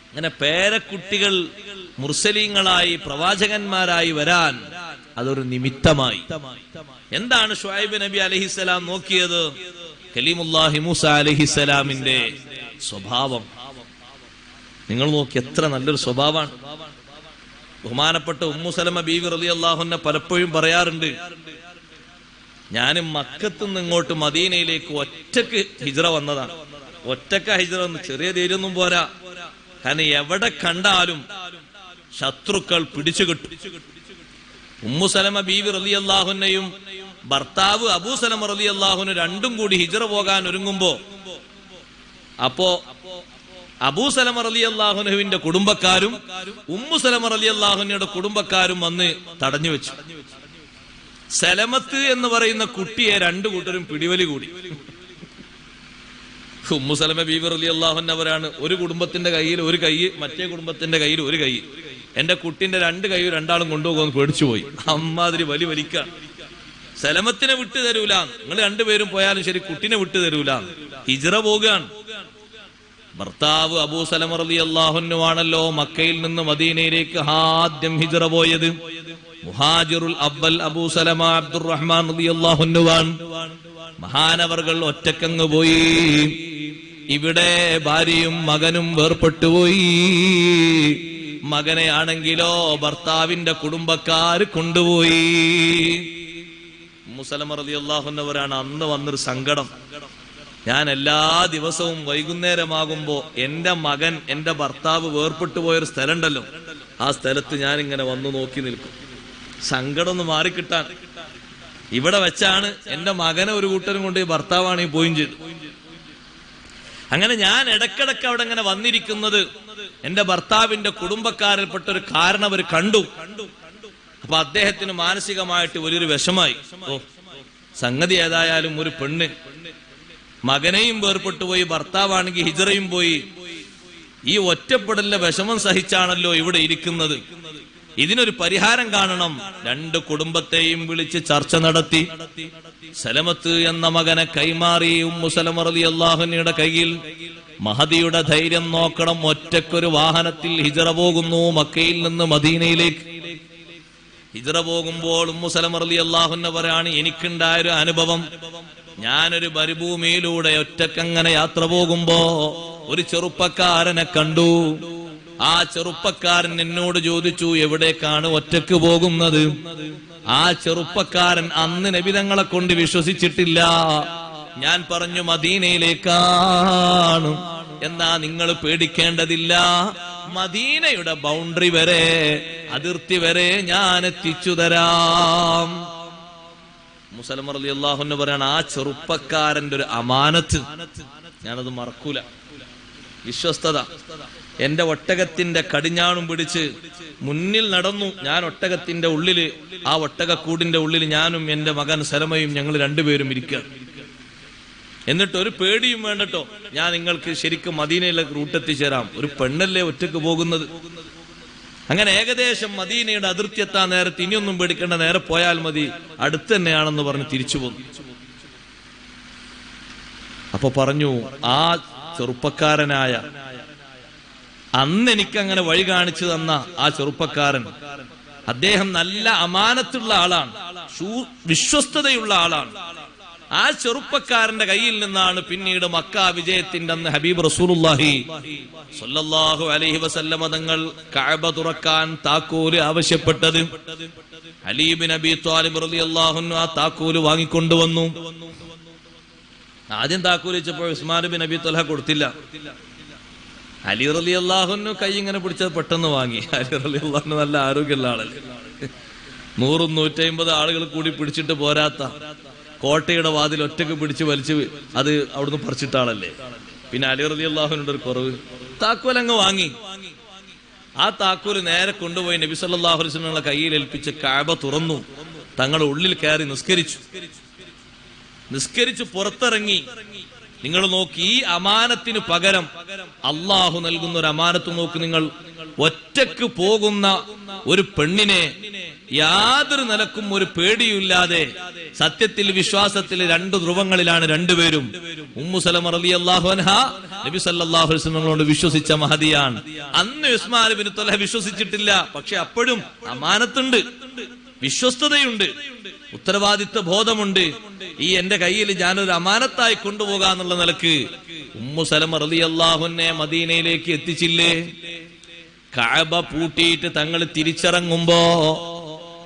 അങ്ങനെ പേരക്കുട്ടികൾ മുർസലീങ്ങളായി പ്രവാചകന്മാരായി വരാൻ അതൊരു നിമിത്തമായി. എന്താണ് ശുഐബ് നബി അലൈഹിസ്സലാം നോക്കിയത്? കലീമുല്ലാഹി മൂസ അലൈഹിസ്സലാമിന്റെ സ്വഭാവം നിങ്ങൾ നോക്കി, എത്ര നല്ലൊരു സ്വഭാവമാണ്. ബഹുമാനപ്പെട്ട ഉമ്മു സലമ ബീവി റളിയല്ലാഹു അൻഹ പലപ്പോഴും പറയാറുണ്ട്, ഞാനും മക്കത്ത് നിന്ന് ഇങ്ങോട്ട് മദീനയിലേക്ക് ഒറ്റക്ക് ഹിജ്റ വന്നതാണ്. ഒറ്റക്ക ഹിജ്റ വന്ന്, ചെറിയ ധൈര്യമൊന്നും പോരാ. കാരണം എവിടെ കണ്ടാലും ശത്രുക്കൾ പിടിച്ചു കിട്ടും. ഉമ്മു സലമ ബീവി റളിയല്ലാഹു അൻഹയും ഭർത്താവ് അബൂ സലമ റളിയല്ലാഹു അൻഹു രണ്ടും കൂടി ഹിജ്റ പോകാൻ ഒരുങ്ങുമ്പോ അപ്പോ അബൂ സലമ റളിയല്ലാഹു അൻഹുവിന്റെ കുടുംബക്കാരും ഉമ്മു സലമ റളിയല്ലാഹു അൻഹയുടെ കുടുംബക്കാരും വന്ന് തടഞ്ഞു വെച്ചു. സലമത്ത് എന്ന് പറയുന്ന കുട്ടിയെ 2 കൂട്ടരും പിടിവലി കൂടി. ഉമ്മു സലമ ബീവി റളിയല്ലാഹു അൻഹ അവരാണ്, ഒരു കുടുംബത്തിന്റെ കയ്യിൽ ഒരു കൈ, മറ്റേ കുടുംബത്തിന്റെ കയ്യിൽ ഒരു കൈ. എന്റെ കുട്ടിന്റെ 2 കൈ രണ്ടാളും കൊണ്ടുപോകുമെന്ന് പേടിച്ചുപോയി. അമ്മാതിരി വലിക്കാൻ. സലമത്തിനെ വിട്ടു തരൂല, നിങ്ങൾ 2 പേരും പോയാലും ശരി, കുട്ടിനെ വിട്ടു തരൂല. ഹിജ്റ പോകാൻ. ഭർത്താവ് അബൂ സലമ റളിയല്ലാഹു അൻഹു ആണല്ലോ മക്കയിൽ നിന്ന് മദീനയിലേക്ക് ആദ്യം ഹിജ്റ പോയത്. മുഹാജിറുൽ അവ്വൽ അബൂ സലമ അബ്ദുറഹ്മാൻ റളിയല്ലാഹു അൻഹുവാൻ. മഹാനവർകൾ ഒറ്റക്കങ്ങ് പോയി. ഇവിടെ ഭാര്യയും മകനും വേർപെട്ടുപോയി. മകനെ ആണെങ്കിലോ ഭർത്താവിന്റെ കുടുംബക്കാർ കൊണ്ടുപോയി. ഉമ്മു സലമ റളിയല്ലാഹു അൻഹവരാണ് അന്ന് വന്നൊരു സങ്കടം. ഞാൻ എല്ലാ ദിവസവും വൈകുന്നേരമാകുമ്പോ എന്റെ മകൻ, എന്റെ ഭർത്താവ് വേർപെട്ടു പോയൊരു സ്ഥലം ഉണ്ടല്ലോ, ആ സ്ഥലത്ത് ഞാൻ ഇങ്ങനെ വന്നു നോക്കി നിൽക്കും, സങ്കടം ഒന്ന് മാറിക്കിട്ടാൻ. ഇവിടെ വെച്ചാണ് എന്റെ മകനെ ഒരു കൂട്ടരും കൊണ്ട് ഭർത്താവാണ് ഈ പോയും ചെയ്തു. അങ്ങനെ ഞാൻ ഇടക്കിടക്ക് അവിടെ ഇങ്ങനെ വന്നിരിക്കുന്നത് എന്റെ ഭർത്താവിന്റെ കുടുംബക്കാരിൽപ്പെട്ട ഒരു കാരണം അവർ കണ്ടു. അപ്പൊ അദ്ദേഹത്തിന് മാനസികമായിട്ട് വലിയൊരു വിഷമായി. സംഗതി ഏതായാലും ഒരു പെണ്ണ് മകനെയും വേർപെട്ടു പോയി, ഭർത്താവാണെങ്കിൽ ഹിജ്റയും പോയി, ഈ ഒറ്റപ്പെടലിന്റെ വിഷമം സഹിച്ചാണല്ലോ ഇവിടെ ഇരിക്കുന്നത്. ഇതിനൊരു പരിഹാരം കാണണം. 2 കുടുംബത്തെയും വിളിച്ച് ചർച്ച നടത്തി. സലമത്ത് എന്ന മകനെ കൈമാറി ഉമ്മു സലമ റളിയല്ലാഹു അൻഹയുടെ കയ്യിൽ. മഹദിയുടെ ധൈര്യം നോക്കണം. ഒറ്റക്കൊരു വാഹനത്തിൽ ഹിജ്റ പോകുന്നു മക്കയിൽ നിന്ന് മദീനയിലേക്ക്. ഹിജ്റ പോകുമ്പോൾ ഉമ്മു സലമ റളിയല്ലാഹു അൻഹ പറയാണ്, എനിക്കുണ്ടായൊരു അനുഭവം. ഞാനൊരു മരുഭൂമിയിലൂടെ ഒറ്റക്കങ്ങനെ യാത്ര പോകുമ്പോ ഒരു ചെറുപ്പക്കാരനെ കണ്ടു. ആ ചെറുപ്പക്കാരൻ എന്നോട് ചോദിച്ചു, എവിടേക്കാണ് ഒറ്റക്ക് പോകുന്നത്? ആ ചെറുപ്പക്കാരൻ അന്ന് നബി തങ്ങളെ കൊണ്ട് വിശ്വസിച്ചിട്ടില്ല. ഞാൻ പറഞ്ഞു, മദീനയിലേക്കാണ്. എന്നാ നിങ്ങൾ പേടിക്കേണ്ടതില്ല, മദീനയുടെ ബൗണ്ടറി വരെ, അതിർത്തി വരെ ഞാൻ എത്തിച്ചു തരാം. മുസലമ റളിയല്ലാഹു അൻഹു പറയാണ്, ആ ചെറുപ്പക്കാരന്റെ ഒരു അമാനത്ത് ഞാനത് മറക്കൂല. വിശ്വസ്തത. എന്റെ ഒട്ടകത്തിന്റെ കടിഞ്ഞാണും പിടിച്ച് മുന്നിൽ നടന്നു. ഞാൻ ഒട്ടകത്തിന്റെ ഉള്ളില്, ആ ഒട്ടകക്കൂടിന്റെ ഉള്ളിൽ ഞാനും എന്റെ മകൻ സലമയും ഞങ്ങൾ 2 പേരും ഇരിക്കുക. എന്നിട്ട് ഒരു പേടിയും വേണ്ടട്ടോ, ഞാൻ നിങ്ങൾക്ക് ശരിക്കും മദീനയിലേക്ക് റൂട്ട് എത്തിച്ചേരാം. ഒരു പെണ്ണല്ലേ ഒറ്റക്ക് പോകുന്നത്? അങ്ങനെ ഏകദേശം മദീനയുടെ അതിർത്തി എത്താൻ നേരത്ത് ഇനിയൊന്നും പേടിക്കേണ്ട, നേരെ പോയാൽ മതി, അടുത്ത് തന്നെയാണെന്ന് പറഞ്ഞ് തിരിച്ചു പോന്നു. അപ്പൊ പറഞ്ഞു, ആ ചെറുപ്പക്കാരനായ, അന്ന് എനിക്കങ്ങനെ വഴി കാണിച്ചു തന്ന ആ ചെറുപ്പക്കാരൻ, അദ്ദേഹം നല്ല അമാനത്തുള്ള ആളാണ്, വിശ്വസ്തതയുള്ള ആളാണ്. ആ ചെറുപ്പക്കാരന്റെ കയ്യിൽ നിന്നാണ് പിന്നീട് മക്ക വിജയത്തിന്റെ അന്ന് ഹബീബ് റസൂലുള്ളാഹി സ്വല്ലല്ലാഹു അലൈഹി വസല്ലമ തങ്ങൾ കഅബ തുറക്കാൻ താക്കോല് ആവശ്യപ്പെട്ടത്. അലി ഇബ്നു അബീ ത്വാലിബ് റളിയല്ലാഹു അൻഹു ആ താക്കോല് വാങ്ങിക്കൊണ്ടുവന്നു. ആദ്യം താക്കോല് വെച്ചപ്പോൾ ഉസ്മാൻ ബിൻ അബീ ത്വൽഹ കൊടുത്തില്ല. അലി റളിയല്ലാഹു അൻഹു കൈ ഇങ്ങനെ പിടിച്ചത് പെട്ടെന്ന് വാങ്ങി. അലി റളിയല്ലാഹു അൻഹു നല്ല ആരോഗ്യമുള്ള ആളല്ലേ, 100-150 ആളുകൾ കൂടി പിടിച്ചിട്ട് പോരാത്ത കോട്ടയുടെ വാതിൽ ഒറ്റക്ക് പിടിച്ച് വലിച്ച് അത് അവിടുന്ന് പറിച്ചിട്ട ആളല്ലേ. പിന്നെ അലി റളിയല്ലാഹു അൻഹുവിന്റെ ഒരു കുറവ്, താക്കോൽ അങ്ങ് വാങ്ങി. ആ താക്കോല് നേരെ കൊണ്ടുപോയി നബി സല്ലല്ലാഹു അലൈഹി വസല്ലമയുടെ കയ്യിൽ ഏൽപ്പിച്ച് കഅബ തുറന്നു. തങ്ങൾ ഉള്ളിൽ കയറി നിസ്കരിച്ചു പുറത്തിറങ്ങി. നിങ്ങൾ നോക്കി, ഈ അമാനത്തിന് പകരം അള്ളാഹു നൽകുന്ന ഒരു അമാനത്ത് നോക്ക് നിങ്ങൾ. ഒറ്റക്ക് പോകുന്ന ഒരു പെണ്ണിനെ യാതൊരു നിലക്കും ഒരു പേടിയില്ലാതെ, സത്യത്തിൽ വിശ്വാസത്തിൽ 2 ധ്രുവങ്ങളിലാണ് രണ്ടുപേരും. ഉമ്മു സലമ റളിയല്ലാഹു അൻഹാ നബി സല്ലല്ലാഹു അലൈഹി വസല്ലമയോട് വിശ്വസിച്ച മഹദിയാണ്. അന്ന് ഉസ്മാൻ ഇബ്നു ത്വൽഹ വിശ്വസിച്ചിട്ടില്ല. പക്ഷെ അപ്പോഴും അമാനത്തുണ്ട്, വിശ്വസ്തതയുണ്ട്, ഉത്തരവാദിത്വ ബോധമുണ്ട്. ഈ എന്റെ കയ്യിൽ ഞാനൊരു അമാനത്തായി കൊണ്ടുപോകാന്നുള്ള നിലക്ക് ഉമ്മു സലമ റളിയല്ലാഹു അൻഹയെ മദീനയിലേക്ക് എത്തിച്ചില്ലേ. കഅബ പൂട്ടിയിട്ട് തങ്ങൾ തിരിച്ചിറങ്ങുമ്പോ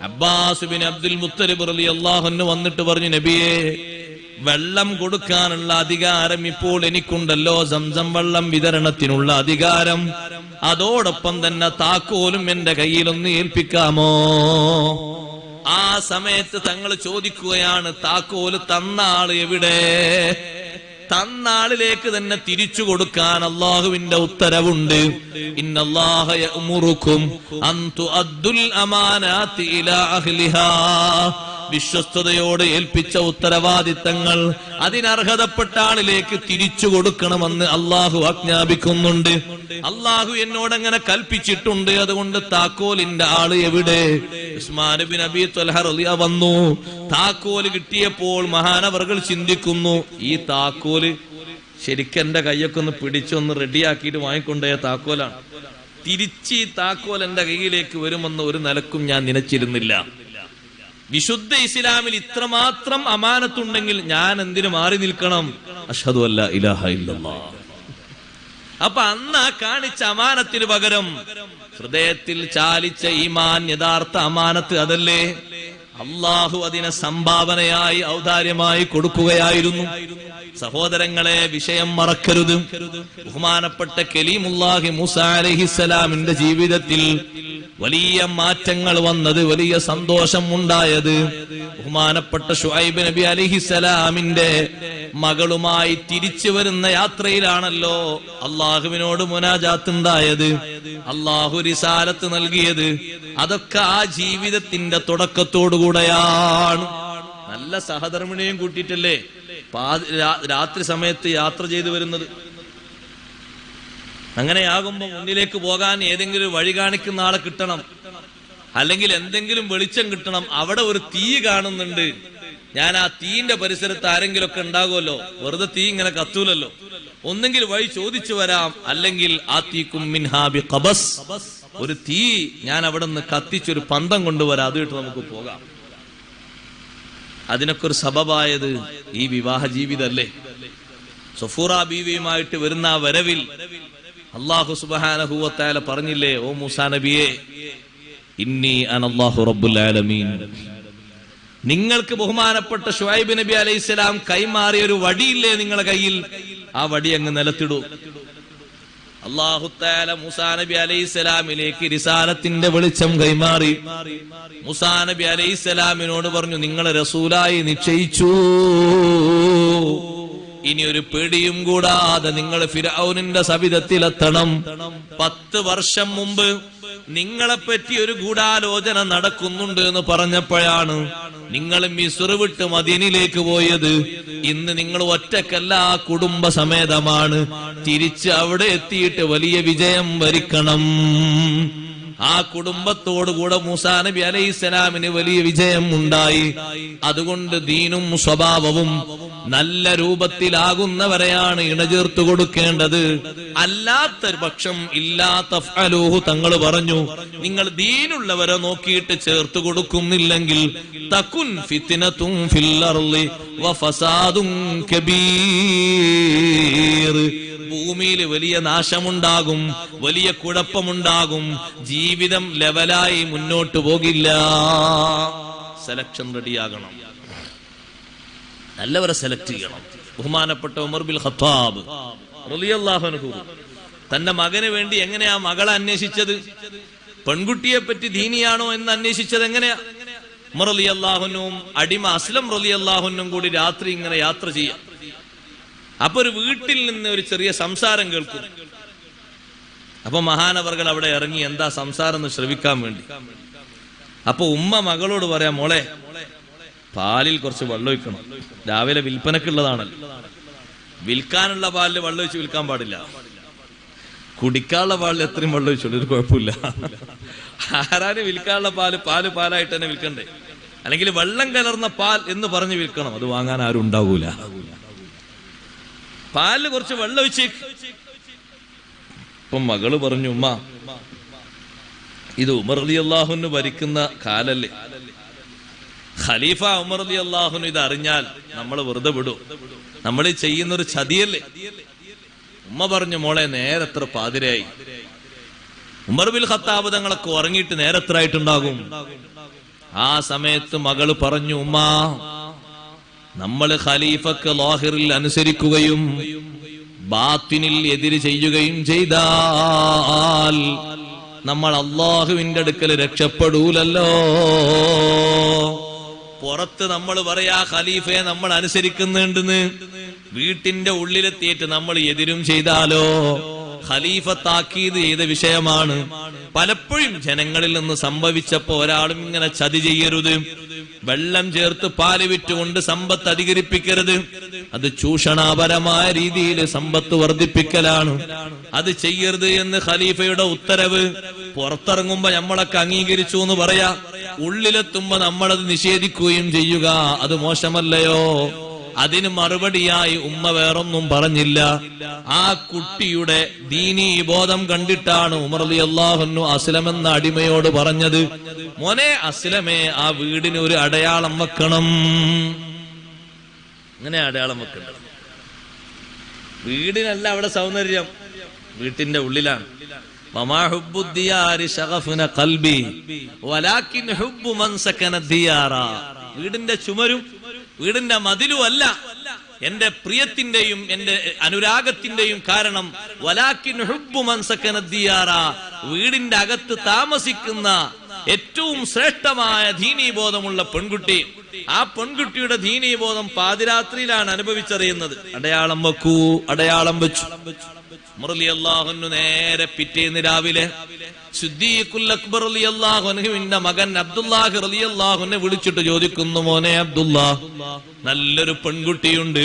അബ്ബാസ് ബിൻ അബ്ദുൽ മുത്തലിബ് റളിയല്ലാഹു അൻഹു വന്നിട്ട് പറഞ്ഞു, നബിയേ, വെള്ളം കൊടുക്കാനുള്ള അധികാരം ഇപ്പോൾ എനിക്കുണ്ടല്ലോ, സംസം വെള്ളം വിതരണത്തിനുള്ള അധികാരം. അതോടൊപ്പം തന്നെ താക്കോലും എന്റെ കയ്യിലൊന്ന് ഏൽപ്പിക്കാമോ? ആ സമയത്ത് തങ്ങൾ ചോദിക്കുകയാണ്, താക്കോല് തന്ന ആള് എവിടെ? തന്ന ആളിലേക്ക് തന്നെ തിരിച്ചു കൊടുക്കാൻ അള്ളാഹുവിന്റെ ഉത്തരവുണ്ട്. ഇന്നല്ലാഹ യഅ്മുറുക്കും അൻ തുഅദ്ദുൽ അമാനാതി ഇലാ അഹ്ലിഹാ. വിശ്വസ്തയോടെ ഏൽപ്പിച്ച ഉത്തരവാദിത്തങ്ങൾ അതിനർഹതപ്പെട്ട ആളിലേക്ക് തിരിച്ചു കൊടുക്കണമെന്ന് അള്ളാഹു ആജ്ഞാപിക്കുന്നുണ്ട്. അള്ളാഹു എന്നോട് അങ്ങനെ കൽപ്പിച്ചിട്ടുണ്ട്. അതുകൊണ്ട് താക്കോലിന്റെ ആള് എവിടെ? ഉസ്മാൻ ബിൻ അബീ ത്വൽഹ റളിയ വന്നു. താക്കോല് കിട്ടിയപ്പോൾ മഹാനവർകൾ ചിന്തിക്കുന്നു, ഈ താക്കോല് ശരിക്കും എന്റെ കൈയൊക്കെ ഒന്ന് പിടിച്ചൊന്ന് റെഡിയാക്കിയിട്ട് വാങ്ങിക്കൊണ്ടേ താക്കോലാണ്. തിരിച്ച് ഈ താക്കോൽ എന്റെ കയ്യിലേക്ക് വരുമെന്ന് ഒരു നിലക്കും ഞാൻ നനച്ചിരുന്നില്ല. വിശുദ്ധ ഇസ്ലാമിൽ ഇത്രമാത്രം അമാനത്തുണ്ടെങ്കിൽ ഞാൻ എന്തിനു മാറി നിൽക്കണം? അഷ്ഹദു അല്ലാ ഇലാഹ ഇല്ലല്ലാഹ്. അപ്പൊ അന്ന് കാണിച്ച അമാനത്തിന് പകരം ഹൃദയത്തിൽ ചാലിച്ച ഈമാൻ യഥാർത്ഥ അമാനത്ത് അതല്ലേ? അള്ളാഹു അതിനെ സംഭാവനയായി ഔദാര്യമായി കൊടുക്കുകയായിരുന്നു. സഹോദരങ്ങളെ, വിഷയം മറക്കരുത്. ബഹുമാനപ്പെട്ട കലീമുല്ലാഹി മൂസാ അലൈഹിസ്സലാമിന്റെ ജീവിതത്തിൽ വലിയ മാറ്റങ്ങൾ വന്നത്, വലിയ സന്തോഷം ഉണ്ടായത് ബഹുമാനപ്പെട്ട ശുഐബ് നബി അലൈഹിസ്സലാമിന്റെ മകളുമായി തിരിച്ചു വരുന്ന യാത്രയിലാണല്ലോ അള്ളാഹുവിനോട് മുനാജാത്ത് ഉണ്ടായത്, അള്ളാഹു റിസാലത്ത് നൽകിയത്. അതൊക്കെ ആ ജീവിതത്തിന്റെ തുടക്കത്തോടുകൂടെയാണ്. നല്ല സഹധർമ്മിണിയും കൂട്ടിയിട്ടല്ലേ രാത്രി സമയത്ത് യാത്ര ചെയ്തു വരുന്നത്. അങ്ങനെയാകുമ്പോ മുന്നിലേക്ക് പോകാൻ ഏതെങ്കിലും വഴി കാണിക്കുന്ന ആളെ കിട്ടണം, അല്ലെങ്കിൽ എന്തെങ്കിലും വെളിച്ചം കിട്ടണം. അവിടെ ഒരു തീ കാണുന്നുണ്ട്, ഞാൻ ആ തീന്റെ പരിസരത്ത് ആരെങ്കിലും ഒക്കെ ഉണ്ടാകുമല്ലോ, വെറുതെ തീ ഇങ്ങനെ കത്തൂലല്ലോ. ഒന്നെങ്കിൽ വഴി ചോദിച്ചു വരാം, അല്ലെങ്കിൽ ആതീകും മിൻഹാ ബിഖബസ്, ഒരു തീ ഞാൻ അവിടെ നിന്ന് കത്തിച്ചൊരു പന്തം കൊണ്ടുവരാം, അതിട്ട് നമുക്ക് പോകാം. അതിനൊക്കെ ഒരു സബബായത് ഈ വിവാഹ ജീവിതല്ലേ. സഫൂറ ബീവിയുമായിട്ട് വരുന്ന ആ വരവിൽ അല്ലാഹു സുബ്ഹാനഹു വ തആല പറഞ്ഞില്ലേ, ഓ മൂസാ നബിയേ, ഇന്നി അനല്ലാഹു റബ്ബുൽ ആലമീൻ. നിങ്ങൾക്ക് ബഹുമാനപ്പെട്ട ശുഐബ് നബി അലൈഹിസ്സലാം കൈമാറിയ ഒരു വടിയില്ലേ നിങ്ങളുടെ കയ്യിൽ, ആ വടി അങ്ങ് നിലത്തിടൂ. അല്ലാഹു തആല മൂസാ നബി അലൈഹിസ്സലാമിലേക്ക് റിസാലത്തിന്റെ വെളിച്ചം കൈമാറി. മൂസാ നബി അലൈഹിസ്സലാമിനോട് പറഞ്ഞു, നിങ്ങളെ റസൂലായി നിശ്ചയിച്ചു. ഇനി ഒരു പേടിയും കൂടാതെ നിങ്ങൾ ഫിർഔനിന്റെ സവിധത്തിലെത്തണം. 10 വർഷം മുമ്പ് നിങ്ങളെപ്പറ്റി ഒരു ഗൂഢാലോചന നടക്കുന്നുണ്ട് എന്ന് പറഞ്ഞപ്പോഴാണ് നിങ്ങൾ മിസ്ർ വിട്ട് മദീനയിലേക്ക് പോയത്. ഇന്ന് നിങ്ങൾ ഒറ്റക്കല്ല, കുടുംബ സമേതമാണ്. തിരിച്ച് അവിടെ എത്തിയിട്ട് വലിയ വിജയം വരിക്കണം. ആ കുടുംബത്തോടുകൂടെ മൂസാ നബി അലൈഹിസ്സലാമിന് വലിയ വിജയം ഉണ്ടായി. അതുകൊണ്ട് ദീനും സ്വഭാവവും നല്ല രൂപത്തിലാകുന്നവരെയാണ് ഇണചേർത്തു കൊടുക്കേണ്ടത്. അല്ലാത്ത പക്ഷം ഇല്ലാത്തഫ്അലൂഹു തങ്ങൾ പറഞ്ഞു, നിങ്ങൾ ദീനുള്ളവരെ നോക്കിയിട്ട് ചേർത്ത് കൊടുക്കുന്നില്ലെങ്കിൽ തകുൻ ഫിത്നതുൻ ഫിൽ അർളി വഫസാദുൻ കബീർ, ഭൂമിയിൽ വലിയ നാശമുണ്ടാകും, വലിയ കുഴപ്പമുണ്ടാകും, ജീവിതം ലെവലായി മുന്നോട്ട് പോകില്ല. സെലക്ഷൻ റെഡിയാകണം, നല്ലവരെ സെലക്ട് ചെയ്യണം. ബഹുമാനപ്പെട്ട ഉമർ ബിൻ ഖത്താബ് റളിയല്ലാഹു അൻഹു തന്റെ മകന് വേണ്ടി എങ്ങനെയാ മകളെ അന്വേഷിച്ചത്? പെൺകുട്ടിയെ പറ്റി ദീനിയാണോ എന്ന് അന്വേഷിച്ചത് എങ്ങനെയാ? ഉമർ റളിയല്ലാഹു അൻഹുവും അടിമ അസ്ലം റളിയല്ലാഹു അൻഹും കൂടി രാത്രി ഇങ്ങനെ യാത്ര ചെയ്യാം. അപ്പൊ ഒരു വീട്ടിൽ നിന്ന് ഒരു ചെറിയ സംസാരം കേൾക്കും. അപ്പൊ മഹാനവർകൾ അവിടെ ഇറങ്ങി എന്താ സംസാരം എന്ന് ശ്രവിക്കാൻ വേണ്ടി. അപ്പൊ ഉമ്മ മകളോട് പറയാം, മോളെ പാലിൽ കുറച്ച് വെള്ളം ഒഴിക്കണം, രാവിലെ വിൽപ്പനക്കുള്ളതാണല്ലോ. വിൽക്കാനുള്ള പാലിൽ വെള്ളം ഒഴിച്ച് വിൽക്കാൻ പാടില്ല, കുടിക്കാനുള്ള പാലിൽ എത്രയും വെള്ളം ഒഴിച്ചോളൂ, ഒരു കുഴപ്പമില്ല. ആരാന് വിൽക്കാനുള്ള പാലായിട്ട് തന്നെ വിൽക്കണ്ടേ, അല്ലെങ്കിൽ വെള്ളം കലർന്ന പാൽ എന്ന് പറഞ്ഞ് വിൽക്കണം, അത് വാങ്ങാൻ ആരും ഉണ്ടാകൂല. പാലില് കുറച്ച് വെള്ളം ഒഴിച്ച്. ഇപ്പം മകള് പറഞ്ഞു, ഉമ്മ ഇത് ഉമർ റളിയല്ലാഹു അൻഹു ഭരിക്കുന്ന കാലല്ലേ, ഖലീഫ ഉമർ റളിയല്ലാഹു അൻഹു ഇത് അറിഞ്ഞാൽ നമ്മൾ വെറുതെ വിടും, നമ്മൾ ചെയ്യുന്നൊരു ചതിയല്ലേ. ഉമ്മ പറഞ്ഞു, മോളെ നേരെത്ര പാതിരായി, ഉമർ ബിൻ ഖത്താബ് തങ്ങളൊക്കെ ഉറങ്ങിയിട്ട് നേരെത്ര ആയിട്ടുണ്ടാകും. ആ സമയത്ത് മകള് പറഞ്ഞു, ഉമ്മ നമ്മൾ ഖലീഫക്ക് ലാഹിറിൽ അനുസരിക്കുകയും ബാത്തിനിൽ എതിര് ചെയ്യുകയും ചെയ്താൽ നമ്മൾ അള്ളാഹുവിന്റെ അടുക്കൽ രക്ഷപ്പെടൂലല്ലോ. പുറത്ത് നമ്മൾ പറയാ ഖലീഫയെ നമ്മൾ അനുസരിക്കുന്നുണ്ടെന്ന്, വീട്ടിന്റെ ഉള്ളിലെത്തിയിട്ട് നമ്മൾ എതിരും ചെയ്താലോ? ഖലീഫ താക്കീത് ചെയ്ത വിഷയമാണ്. പലപ്പോഴും ജനങ്ങളിൽ നിന്ന് സംഭവിച്ചപ്പോ ഒരാളും ഇങ്ങനെ ചതി ചെയ്യരുത്, വെള്ളം ചേർത്ത് പാല് വിറ്റുകൊണ്ട് സമ്പത്ത് അധികരിപ്പിക്കരുത്. അത് ചൂഷണപരമായ രീതിയിൽ സമ്പത്ത് വർദ്ധിപ്പിക്കലാണ്. അത് ചെയ്യരുത് എന്ന് ഖലീഫയുടെ ഉത്തരവ്. പുറത്തിറങ്ങുമ്പോ നമ്മളൊക്കെ അംഗീകരിച്ചു എന്ന് പറയാ, ഉള്ളിലെത്തുമ്പോ നമ്മളത് നിഷേധിക്കുകയും ചെയ്യുക, അത് മോശമല്ലയോ? അതിന് മറുപടിയായി ഉമ്മ വേറൊന്നും പറഞ്ഞില്ല. ആ കുട്ടിയുടെ ദീനീ ബോധം കണ്ടിട്ടാണ് ഉമർ റളിയല്ലാഹു അൻഹു അസ്ലം എന്ന അടിമയോട് പറഞ്ഞത്, മോനെ അസ്ലമേ, ആ വീടിന് ഒരു അടയാളം വെക്കണം. അങ്ങനെ അടയാളം വെക്കണം. വീടിനല്ല അവിടെ സൗന്ദര്യം, വീട്ടിന്റെ ഉള്ളിലാണ്. വമാ ഹുബ്ബു ദിയാരി ശഗഫുന ഖൽബി വലാകിൻ ഹുബ്ബു മൻ സകന ദിയാറ. വീടിന്റെ ചുമരും വീടിന്റെ മതിലും അല്ല എന്റെ പ്രിയത്തിന്റെയും എന്റെ അനുരാഗത്തിന്റെയും കാരണം. വലാകിൻ ഹുബ്ബു മൻ സകന ദിയാറ, വീടിന്റെ അകത്ത് താമസിക്കുന്ന ഏറ്റവും ശ്രേഷ്ഠമായ ദീനീബോധമുള്ള പെൺകുട്ടി. ആ പെൺകുട്ടിയുടെ ദീനീബോധം പാതിരാത്രിയിലാണ് അനുഭവിച്ചറിയുന്നത്. അടയാളം വെക്കൂ, അടയാളം വെച്ചു. ഉമർ റളിയല്ലാഹു അൻഹു നേരെ പിറ്റേന്ന് രാവിലെ സിദ്ദീഖുൽ അക്ബർ റളിയല്ലാഹു അൻഹുവിന്റെ മകൻ അബ്ദുല്ലാഹ് റളിയല്ലാഹു അൻഹു വിളിച്ചിട്ട് ചോദിക്കുന്നു, മോനെ അബ്ദുല്ലാഹ്, നല്ലൊരു പെൺകുട്ടിയുണ്ട്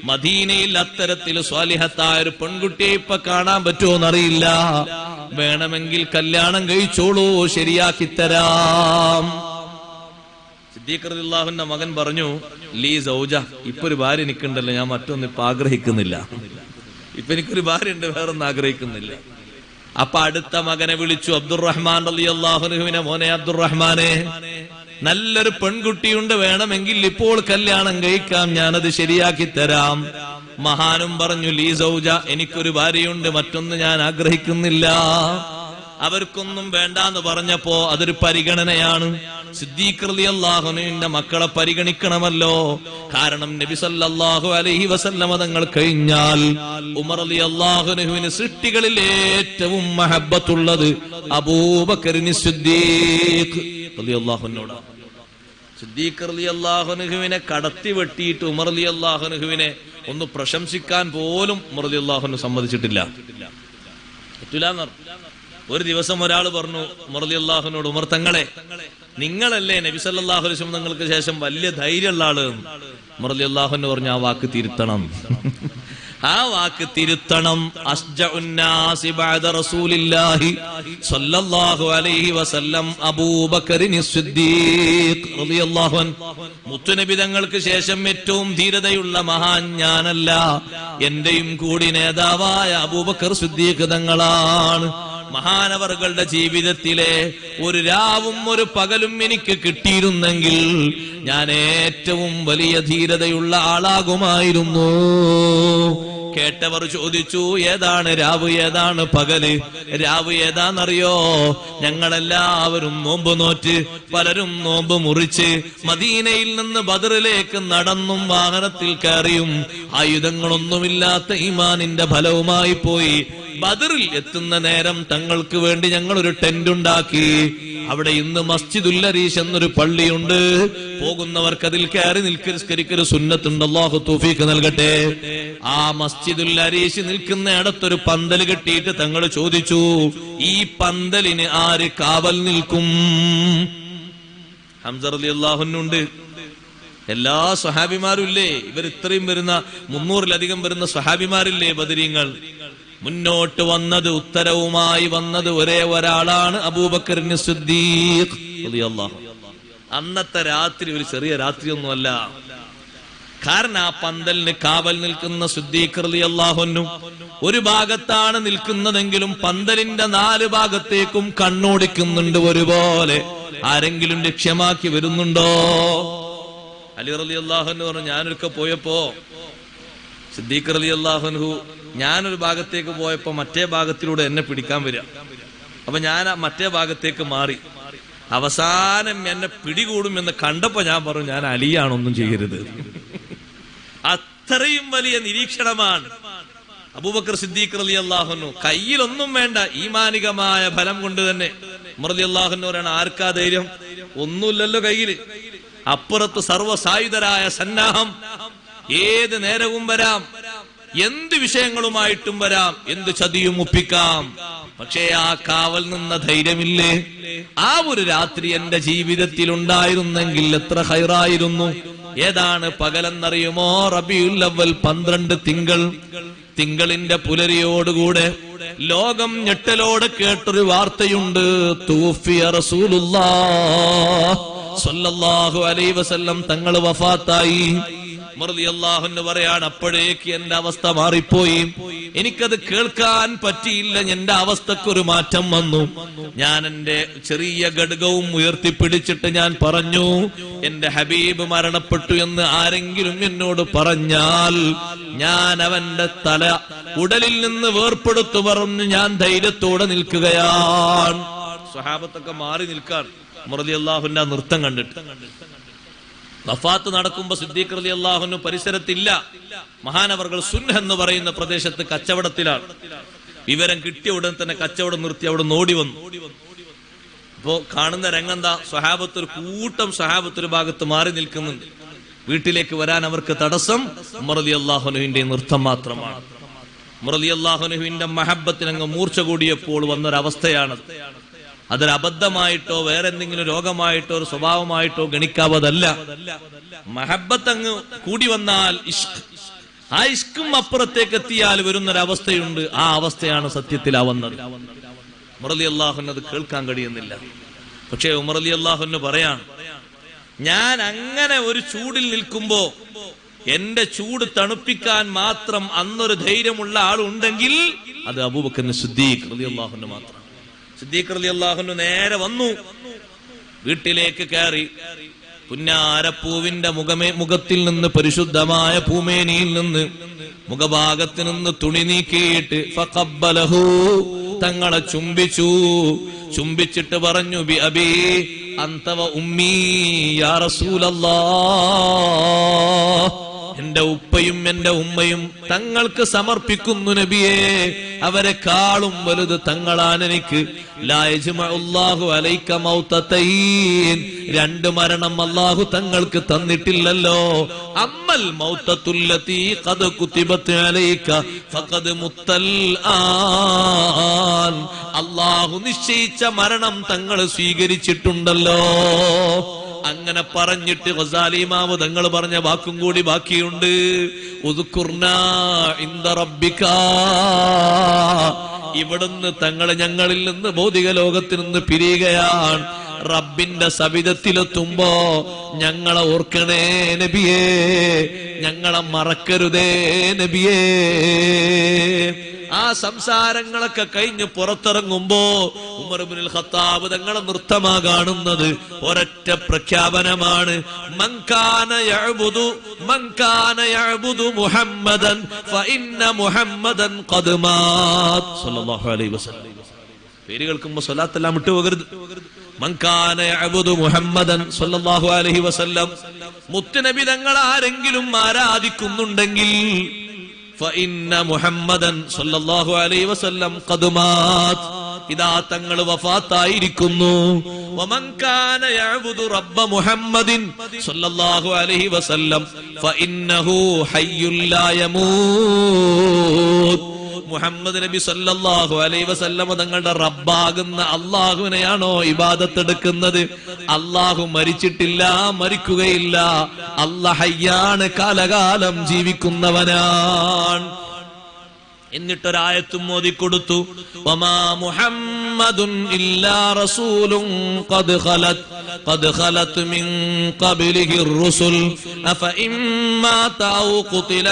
മദീനയിൽ, അത്തരത്തിൽ സ്വാലിഹത്തായ ഒരു പെൺകുട്ടിയെ ഇപ്പൊ കാണാൻ പറ്റുമോന്നറിയില്ല, വേണമെങ്കിൽ കല്യാണം കഴിച്ചോളൂ, ശരിയാക്കി തരാം. സിദ്ദീഖ് റളിയല്ലാഹുവിന്റെ മകൻ പറഞ്ഞു, ലീ സൗജ, ഇപ്പൊ ഒരു ഭാര്യ നിൽക്കണ്ടല്ലോ, ഞാൻ മറ്റൊന്നും ഇപ്പൊ ആഗ്രഹിക്കുന്നില്ല, ഇപ്പൊ എനിക്കൊരു ഭാര്യ ഉണ്ട്, വേറൊന്നും ആഗ്രഹിക്കുന്നില്ല. അപ്പൊ അടുത്ത മകനെ വിളിച്ചു, അബ്ദുറഹ്മാൻ റളിയല്ലാഹു അൻഹുവിനെ, മോനെ അബ്ദുറഹ്മാനെ, നല്ലൊരു പെൺകുട്ടിയുണ്ട്, വേണമെങ്കിൽ ഇപ്പോൾ കല്യാണം കഴിക്കാം, ഞാനത് ശരിയാക്കി തരാം. മഹാനും പറഞ്ഞു, ലീ സൗജ, എനിക്കൊരു ഭാര്യയുണ്ട്, മറ്റൊന്നും ഞാൻ ആഗ്രഹിക്കുന്നില്ല. അവർക്കൊന്നും വേണ്ടാന്ന് പറഞ്ഞപ്പോ അതൊരു പരിഗണനയാണ്. സിദ്ദീഖ് റളിയല്ലാഹു അൻഹുവിന്റെ മക്കളെ പരിഗണിക്കണമല്ലോ. കാരണം നബി സല്ലല്ലാഹു അലൈഹി വസല്ലമ തങ്ങൾ കഴിഞ്ഞാൽ ഉമർ റളിയല്ലാഹു അൻഹുവിന് സൃഷ്ടികളിൽ ഏറ്റവും മഹബ്ബത്തുള്ളത് അബൂബക്കറിന് സിദ്ദീഖ് റളിയല്ലാഹു അൻഹുവിനോട്. സിദ്ദീഖ് റളിയല്ലാഹു അൻഹുവിനെ കടത്തി വെട്ടിയിട്ട് ഉമർ റളിയല്ലാഹു അൻഹുവിനെ ഒന്ന് പ്രശംസിക്കാൻ പോലും ഉമർ റളിയല്ലാഹു അൻഹു സമ്മതിച്ചിട്ടില്ല. ഒരു ദിവസം ഒരാൾ പറഞ്ഞു ഉമർ റളിയല്ലാഹുവിനോട്, ഉമർ തങ്ങളെ, നിങ്ങളല്ലേ നബി സല്ലല്ലാഹു അലൈഹി വസല്ലം നിങ്ങൾക്ക് ശേഷം വലിയ ധൈര്യമുള്ള ആള്. ഉമർ റളിയല്ലാഹു അൻഹു പറഞ്ഞു, ആ വാക്ക് തിരുത്തണം. ആ വാക്ക് തിരുത്തണം. അസ്ജഉന്നാസി ബഅദ റസൂലില്ലാഹി സ്വല്ലല്ലാഹു അലൈഹി വസല്ലം അബൂബക്കറിൻ സിദ്ദീഖ് റളിയല്ലാഹു അൻഹു. മുത്തുനബി തങ്ങൾക്ക് ശേഷം ഏറ്റവും ധീരതയുള്ള മഹാൻ ഞാനല്ല, എന്റെയും കൂടി നേതാവായ അബൂബക്കർ സിദ്ദീഖ് തങ്ങളാണ്. മഹാനവറുകളുടെ ജീവിതത്തിലെ ഒരു രാവും ഒരു പകലും എനിക്ക് കിട്ടിയിരുന്നെങ്കിൽ ഞാൻ ഏറ്റവും വലിയ ധീരതയുള്ള ആളാകുമായിരുന്നു. കേട്ടവർ ചോദിച്ചു, ഏതാണ് രാവ്, ഏതാണ് പകല്? രാവ് ഏതാന്നറിയോ? ഞങ്ങളെല്ലാവരും നോമ്പ് നോറ്റ്, പലരും നോമ്പ് മുറിച്ച്, മദീനയിൽ നിന്ന് ബദറിലേക്ക് നടന്നും വാഹനത്തിൽ കയറിയും ആയുധങ്ങളൊന്നുമില്ലാത്ത ഈമാനിന്റെ ഫലവുമായി പോയി ബദറിൽ എത്തുന്ന നേരം തങ്ങൾക്ക് വേണ്ടി ഞങ്ങൾ ഒരു ടെന്റ് ഉണ്ടാക്കി. അവിടെ ഇന്ന് മസ്ജിദുൽ അരീശ് എന്നൊരു പള്ളിയുണ്ട്. പോകുന്നവർക്ക് അതിൽ കയറി നിസ്കരിക്കൊരു സുന്നത്തുണ്ട്. അല്ലാഹു തൗഫീഖ് നൽകട്ടെ. ആ മസ്ജിദുൽ അരീശ് നിൽക്കുന്ന ഇടത്തൊരു പന്തൽ കെട്ടിയിട്ട് തങ്ങൾ ചോദിച്ചു, ഈ പന്തലിന് ആര് കാവൽ നിൽക്കും? ഹംസ റളിയല്ലാഹു അൻഹു ഉണ്ട്. എല്ലാ സ്വഹാബിമാരും ഇല്ലേ? ഇവർ ഇത്രയും വരുന്ന 300-ലധികം വരുന്ന സ്വഹാബിമാരില്ലേ ബദരീങ്ങൾ? മുന്നോട്ട് വന്നത്, ഉത്തരവുമായി വന്നത് ഒരേ ഒരാളാണ്, അബൂബക്കർ സിദ്ദീഖ് റളിയല്ലാഹു അൻഹു. അന്നത്തെ രാത്രി ഒരു ചെറിയ രാത്രിയൊന്നുമല്ല. കാരണം ആ പന്തലിന് കാവൽ നിൽക്കുന്ന സിദ്ദീഖ് റളിയല്ലാഹു അൻഹു ഒരു ഭാഗത്താണ് നിൽക്കുന്നതെങ്കിലും പന്തലിന്റെ 4 ഭാഗത്തേക്കും കണ്ണോടിക്കുന്നുണ്ട് ഒരുപോലെ. ആരെങ്കിലും ലക്ഷ്യമാക്കി വരുന്നുണ്ടോ? അലി റളിയല്ലാഹു അൻഹു പറഞ്ഞു, ഞാനൊക്കെ പോയപ്പോ സിദ്ദീഖ് റളിയല്ലാഹു അൻഹു ഞാനൊരു ഭാഗത്തേക്ക് പോയപ്പോ മറ്റേ ഭാഗത്തിലൂടെ എന്നെ പിടിക്കാൻ വരിക. അപ്പൊ ഞാൻ മറ്റേ ഭാഗത്തേക്ക് മാറി. അവസാനം എന്നെ പിടികൂടും എന്ന് കണ്ടപ്പോ ഞാൻ പറഞ്ഞു, ഞാൻ അലിയാണൊന്നും ചെയ്യരുത്. അത്രയും വലിയ നിരീക്ഷണമാണ് അബൂബക്കർ സിദ്ദീഖ് റളിയല്ലാഹു അൻഹു. കയ്യിലൊന്നും വേണ്ട, ഈമാനികമായ ഫലം കൊണ്ട് തന്നെ. ഉമർ റളിയല്ലാഹു അൻഹു പറയാണ്, ആർക്കാ ധൈര്യം? ഒന്നുമില്ലല്ലോ കയ്യില്. അപ്പുറത്ത് സർവ്വസായുധരായ സന്നാഹം, ഏത് നേരവും വരാം, എന്ത് വിഷയങ്ങളുമായിട്ടും വരാം, എന്ത് ചതിയും ഒപ്പിക്കാം. പക്ഷേ ആ കാവൽ നിന്ന ധൈര്യമില്ലേ? ആ ഒരു രാത്രി എന്റെ ജീവിതത്തിൽ ഉണ്ടായിരുന്നെങ്കിൽ എത്ര ഹൈറായിരുന്നു. ഏതാണ് പകലെന്നറിയുമോ? റബീഉൽ അവ്വൽ 12 തിങ്കൾ. തിങ്കളിന്റെ പുലരിയോടുകൂടെ ലോകം ഞെട്ടലോടെ കേട്ടൊരു വാർത്തയുണ്ട്. തൂഫിയ റസൂലുള്ളാഹ് സ്വല്ലല്ലാഹു അലൈഹി വസല്ലം തങ്ങൾ വഫാത്തായി. ഉമർ റളിയല്ലാഹു അൻഹു പറയാണ്, അപ്പോഴേക്ക് എന്റെ അവസ്ഥ മാറിപ്പോയി. എനിക്കത് കേൾക്കാൻ പറ്റിയില്ല. എന്റെ അവസ്ഥക്കൊരു മാറ്റം വന്നു. ഞാൻ എന്റെ ചെറിയ ഘടകവും ഉയർത്തിപ്പിടിച്ചിട്ട് ഞാൻ പറഞ്ഞു, എന്റെ ഹബീബ് മരണപ്പെട്ടു എന്ന് ആരെങ്കിലും എന്നോട് പറഞ്ഞാൽ ഞാൻ അവന്റെ തല ഉടലിൽ നിന്ന് വേർപ്പെടുത്തു പറഞ്ഞു ഞാൻ ധൈര്യത്തോടെ നിൽക്കുകയാണ്. സ്വഹാബത്തൊക്കെ മാറി നിൽക്കാൻ ഉമർ റളിയല്ലാഹു അൻഹു നൃത്തം കണ്ടിട്ട്. വഫാത്ത് നടക്കുമ്പോ സിദ്ദീഖ് റളിയല്ലാഹു അൻഹു പരിസരത്തില്ല. മഹാനവർകൾ സുൻഹ എന്ന് പറയുന്ന പ്രദേശത്ത് കച്ചവടത്തിലാണ്. വിവരം കിട്ടിയ ഉടൻ തന്നെ കച്ചവടം നിർത്തി അവിടെ ഓടി വന്നു. അപ്പോ കാണുന്ന രംഗന്താ, സ്വഹാബത്ത് ഒരു കൂട്ടം സ്വഹാബത്ത് ഒരു ഭാഗത്ത് മാറി നിൽക്കുന്നുണ്ട്. വീട്ടിലേക്ക് വരാൻ അവർക്ക് തടസ്സം ഉമർ റളിയല്ലാഹു അൻഹുവിന്റെ നൃത്തം മാത്രമാണ്. ഉമർ റളിയല്ലാഹു അൻഹുവിന്റെ മഹബ്ബത്തിന് അങ്ങ് മൂർച്ച കൂടിയപ്പോൾ വന്നൊരവസ്ഥയാണത്. അതൊരു അബദ്ധമായിട്ടോ വേറെ എന്തെങ്കിലും രോഗമായിട്ടോ ഒരു സ്വഭാവമായിട്ടോ ഗണിക്കാവതല്ല. മഹബ്ബത്ത് അങ്ങ് കൂടി വന്നാൽ ഇഷ്ക്, ആ ഇഷ്കും അപ്പുറത്തേക്ക് എത്തിയാൽ വരുന്നൊരവസ്ഥയുണ്ട്. ആ അവസ്ഥയാണ് സത്യത്തിൽ വന്നത്. ഉമർ റളിയല്ലാഹു അൻഹു അത് കേൾക്കാൻ കഴിയുന്നില്ല. പക്ഷേ ഉമർ റളിയല്ലാഹു അൻഹു പറയാണ്, ഞാൻ അങ്ങനെ ഒരു ചൂടിൽ നിൽക്കുമ്പോ എന്റെ ചൂട് തണുപ്പിക്കാൻ മാത്രം അന്നൊരു ധൈര്യമുള്ള ആളുണ്ടെങ്കിൽ അത് അബൂബക്കർ സിദ്ദീഖ് റളിയല്ലാഹു അൻഹു മാത്രം. സിദ്ദീഖ് റളിയല്ലാഹു അൻഹു നേരെ വന്നു, വീട്ടിലേക്ക് കയറി. പുന്നാരപ്പൂവിന്റെ മുഖത്തിൽ നിന്ന്, പരിശുദ്ധമായ പൂമേനിയിൽ നിന്ന്, മുഖഭാഗത്ത് നിന്ന് തുണി നീക്കിയിട്ട് ഫഖബ്ബലഹു, തങ്ങളെ ചുംബിച്ചു. ചുംബിച്ചിട്ട് പറഞ്ഞു, ബി അബീ അൻത വ ഉമ്മീ യാ റസൂലല്ലാഹ്, എന്റെ ഉപ്പയും എന്റെ ഉമ്മയും തങ്ങൾക്ക് സമർപ്പിക്കുന്നു നബിയെ. അവരെക്കാളും വലുത് തങ്ങളാണ് എനിക്ക്. ലാ യജ്മഉല്ലാഹു അലൈക മൗതതൈൻ, 2 മരണം അല്ലാഹു തങ്ങൾക്ക് തന്നിട്ടില്ലല്ലോ. അമ്മൽ മൗതത്തുല്ലതി ഖദ് കുതിബത് അലൈക ഫഖദ് മുത്തൽ ആൻ, അല്ലാഹു നിശ്ചയിച്ച മരണം തങ്ങൾ സ്വീകരിച്ചിട്ടുണ്ടല്ലോ. അങ്ങനെ പറഞ്ഞിട്ട് ഗസാലി ഇമാം തങ്ങൾ പറഞ്ഞ വാക്കും കൂടി ബാക്കിയുണ്ട്. ഉദ്കുർനാ ഇൻദ റബ്ബിക, ഇവിടുന്ന് തങ്ങൾ ഞങ്ങളിൽ നിന്ന് ഭൗതിക ലോകത്തിൽ നിന്ന് പിരിയുകയാണ്. റബ്ബിന്റെ സവിധത്തിലെത്തുമ്പോ ഞങ്ങളെ ഓർക്കണേ നബിയേ, ഞങ്ങളെ മറക്കരുതേ നബിയേ. ആ സംസാരങ്ങളൊക്കെ കഴിഞ്ഞ് പുറത്തിറങ്ങുമ്പോ ഉമർ ഇബ്നുൽ ഖത്താബ് തങ്ങളെ നൃത്തമാ കാണുന്നത്. ഒരൊറ്റ പ്രഖ്യാപനമാണ്, മൻ കാന യഅ്ബുദു മുഹമ്മദൻ ഫഇന്ന മുഹമ്മദൻ ഖദ് മാത് സല്ലല്ലാഹു അലൈഹി വസല്ലം. പേര് കേൾക്കുമ്പോ സ്വലാത്തെല്ലാം വിട്ടുപോകരുത്. മൻ കാന യഅ്ബുദു മുഹമ്മദൻ സല്ലല്ലാഹു അലൈഹി വസല്ലം, മുത്തുനബി തങ്ങൾ ആരെങ്കിലും ആരാധിക്കുന്നുണ്ടെങ്കിൽ ഫഇന്ന മുഹമ്മദൻ സല്ലല്ലാഹു അലൈഹി വസല്ലം ഖദ് മാത്, ഇദാ തങ്ങൾ വഫാത്തായിരിക്കുന്നു. വമൻ കാന യഅ്ബുദു റബ്ബ മുഹമ്മദിൻ സല്ലല്ലാഹു അലൈഹി വസല്ലം ഫഇന്നഹു ഹയ്യുൽ ലാ യമൂത്. മുഹമ്മദ് നബി സല്ലല്ലാഹു അലൈഹി വസല്ലം തങ്ങളുടെ റബ്ബാകുന്ന അല്ലാഹുവിനെയാണോ ഇബാദത്ത് എടുക്കുന്നത്? അല്ലാഹു മരിച്ചിട്ടില്ല, മരിക്കുകയില്ല. അല്ലാഹ് ഹയ്യാണ്, കാലകാലം ജീവിക്കുന്നവനാണ്. എന്നിട്ടൊരായത്തും ഓതിക്കൊടുത്തു, വമാ മുഹമ്മദുൻ ഇല്ലാ റസൂലുൻ ഖദ് ഖലത് മിൻ ഖബ്ലിഹിർ റുസുൽ അഫഇൻ മാത ഔ ഖുതില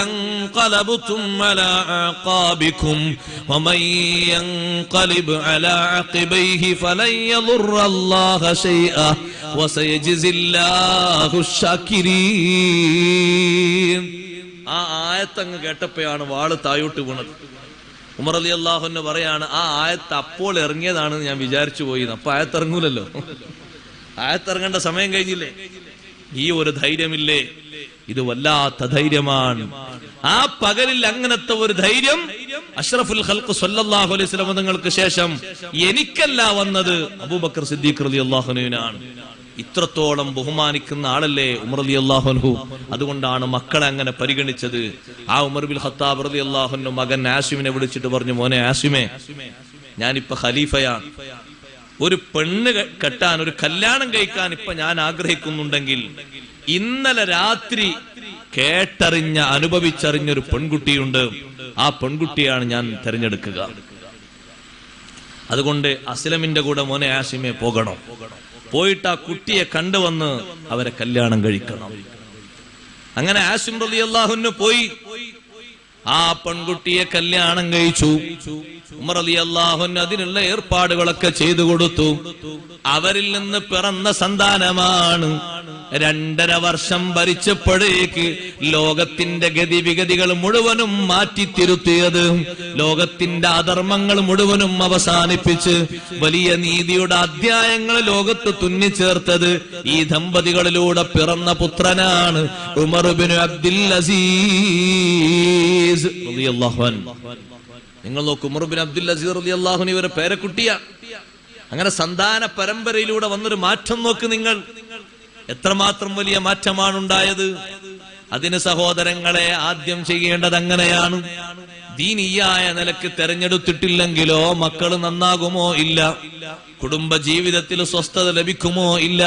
ഖലബതും അലാ അഖാബികും വമൻ യൻഖലിബ് അലാ അഖിബൈഹി ഫലൻ യദുറല്ലാഹ ശൈഅ വസയജ്സില്ലാഹു ശാകിരീൻ. ആ ആയത്തങ്ങ് കേട്ടപ്പോഴാണ് വാള് തായോട്ട് വീണത്. ഉമർ റളിയല്ലാഹു അൻഹു പറയാണ്, ആ ആയത്ത് അപ്പോൾ ഇറങ്ങിയതാണെന്ന് ഞാൻ വിചാരിച്ചു പോയി. അപ്പൊ ആയത്തിറങ്ങൂലല്ലോ, ആയത്തിറങ്ങേണ്ട സമയം കഴിഞ്ഞില്ലേ? ഈ ഒരു ധൈര്യമില്ലേ? ഇത് വല്ലാത്ത ധൈര്യമാണ്. ആ പകലിൽ അങ്ങനത്തെ ഒരു ധൈര്യം അഷ്റഫുൽ ഖൽഖ് സ്വല്ലല്ലാഹു അലൈഹി വസല്ലം തങ്ങൾക്ക് ശേഷം എനിക്കല്ല വന്നത്, അബൂബക്കർ സിദ്ദീഖ് റളിയല്ലാഹു അൻഹുവിനാണ്. ഇത്രത്തോളം ബഹുമാനിക്കുന്ന ആളല്ലേ ഉമർ റളിയല്ലാഹു അൻഹു. അതുകൊണ്ടാണ് മക്കളെ അങ്ങനെ പരിഗണിച്ചത്. ആ ഉമർ ബിൻ ഖത്താബ് റളിയല്ലാഹു അൻഹു മകൻ ആസിമിനെ വിളിച്ചിട്ട് പറഞ്ഞു, മോനെ ആസിമേ, ഞാനിപ്പോ ഖലീഫയാണ്. ഒരു പെണ്ണ് കെട്ടാൻ, ഒരു കല്യാണം കഴിക്കാൻ ഇപ്പൊ ഞാൻ ആഗ്രഹിക്കുന്നുണ്ടെങ്കിൽ ഇന്നലെ രാത്രി കേട്ടറിഞ്ഞ, അനുഭവിച്ചറിഞ്ഞൊരു പെൺകുട്ടിയുണ്ട്. ആ പെൺകുട്ടിയാണ് ഞാൻ തിരഞ്ഞെടുക്കുക. അതുകൊണ്ട് അസ്ലമിന്റെ കൂടെ മോനെ ആസിമെ പോകണം. പോയിട്ട് ആ കുട്ടിയെ കണ്ടുവന്ന് അവരെ കല്യാണം കഴിക്കണം. അങ്ങനെ ആസിം റളിയല്ലാഹു അൻഹു പോയി ആ പെൺകുട്ടിയെ കല്യാണം കഴിച്ചു. ഉമർ റളിയല്ലാഹു അൻഹു അതിനുള്ള ഏർപ്പാടുകളൊക്കെ ചെയ്തു കൊടുത്തു. അവരിൽ നിന്ന് പിറന്ന സന്താനമാണ് 2.5 വർഷം ഭരിച്ചപ്പോഴേക്ക് ലോകത്തിന്റെ ഗതിവിഗതികൾ മുഴുവനും മാറ്റിത്തിരുത്തിയത്, ലോകത്തിന്റെ അധർമ്മങ്ങൾ മുഴുവനും അവസാനിപ്പിച്ച് വലിയ നീതിയുടെ അധ്യായങ്ങൾ ലോകത്ത് തുന്നിച്ചേർത്തത് ഈ ദമ്പതികളിലൂടെ പിറന്ന പുത്രനാണ് ഉമർ ഇബ്നു അബ്ദുൽ അസീസ് റളിയല്ലാഹു അൻഹു. നിങ്ങൾ നോക്കൂ, ഉമർ ഇബ്നു അബ്ദുൽ അസീസ് റളിയല്ലാഹു അൻഹു ഇവരെ പേരക്കുട്ടിയാ. അങ്ങനെ സന്താന പരമ്പരയിലൂടെ വന്നൊരു മാറ്റം നോക്ക് നിങ്ങൾ. എത്രമാത്രം വലിയ മാറ്റമാണ് ഉണ്ടായത്. അതിന് സഹോദരങ്ങളെ ആദ്യം ചെയ്യേണ്ടത് അങ്ങനെയാണ്. ദീനിയായ നിലക്ക് തെരഞ്ഞെടുത്തിട്ടില്ലെങ്കിലോ മക്കള് നന്നാകുമോ ഇല്ല, കുടുംബ ജീവിതത്തിൽ സ്വസ്ഥത ലഭിക്കുമോ ഇല്ല.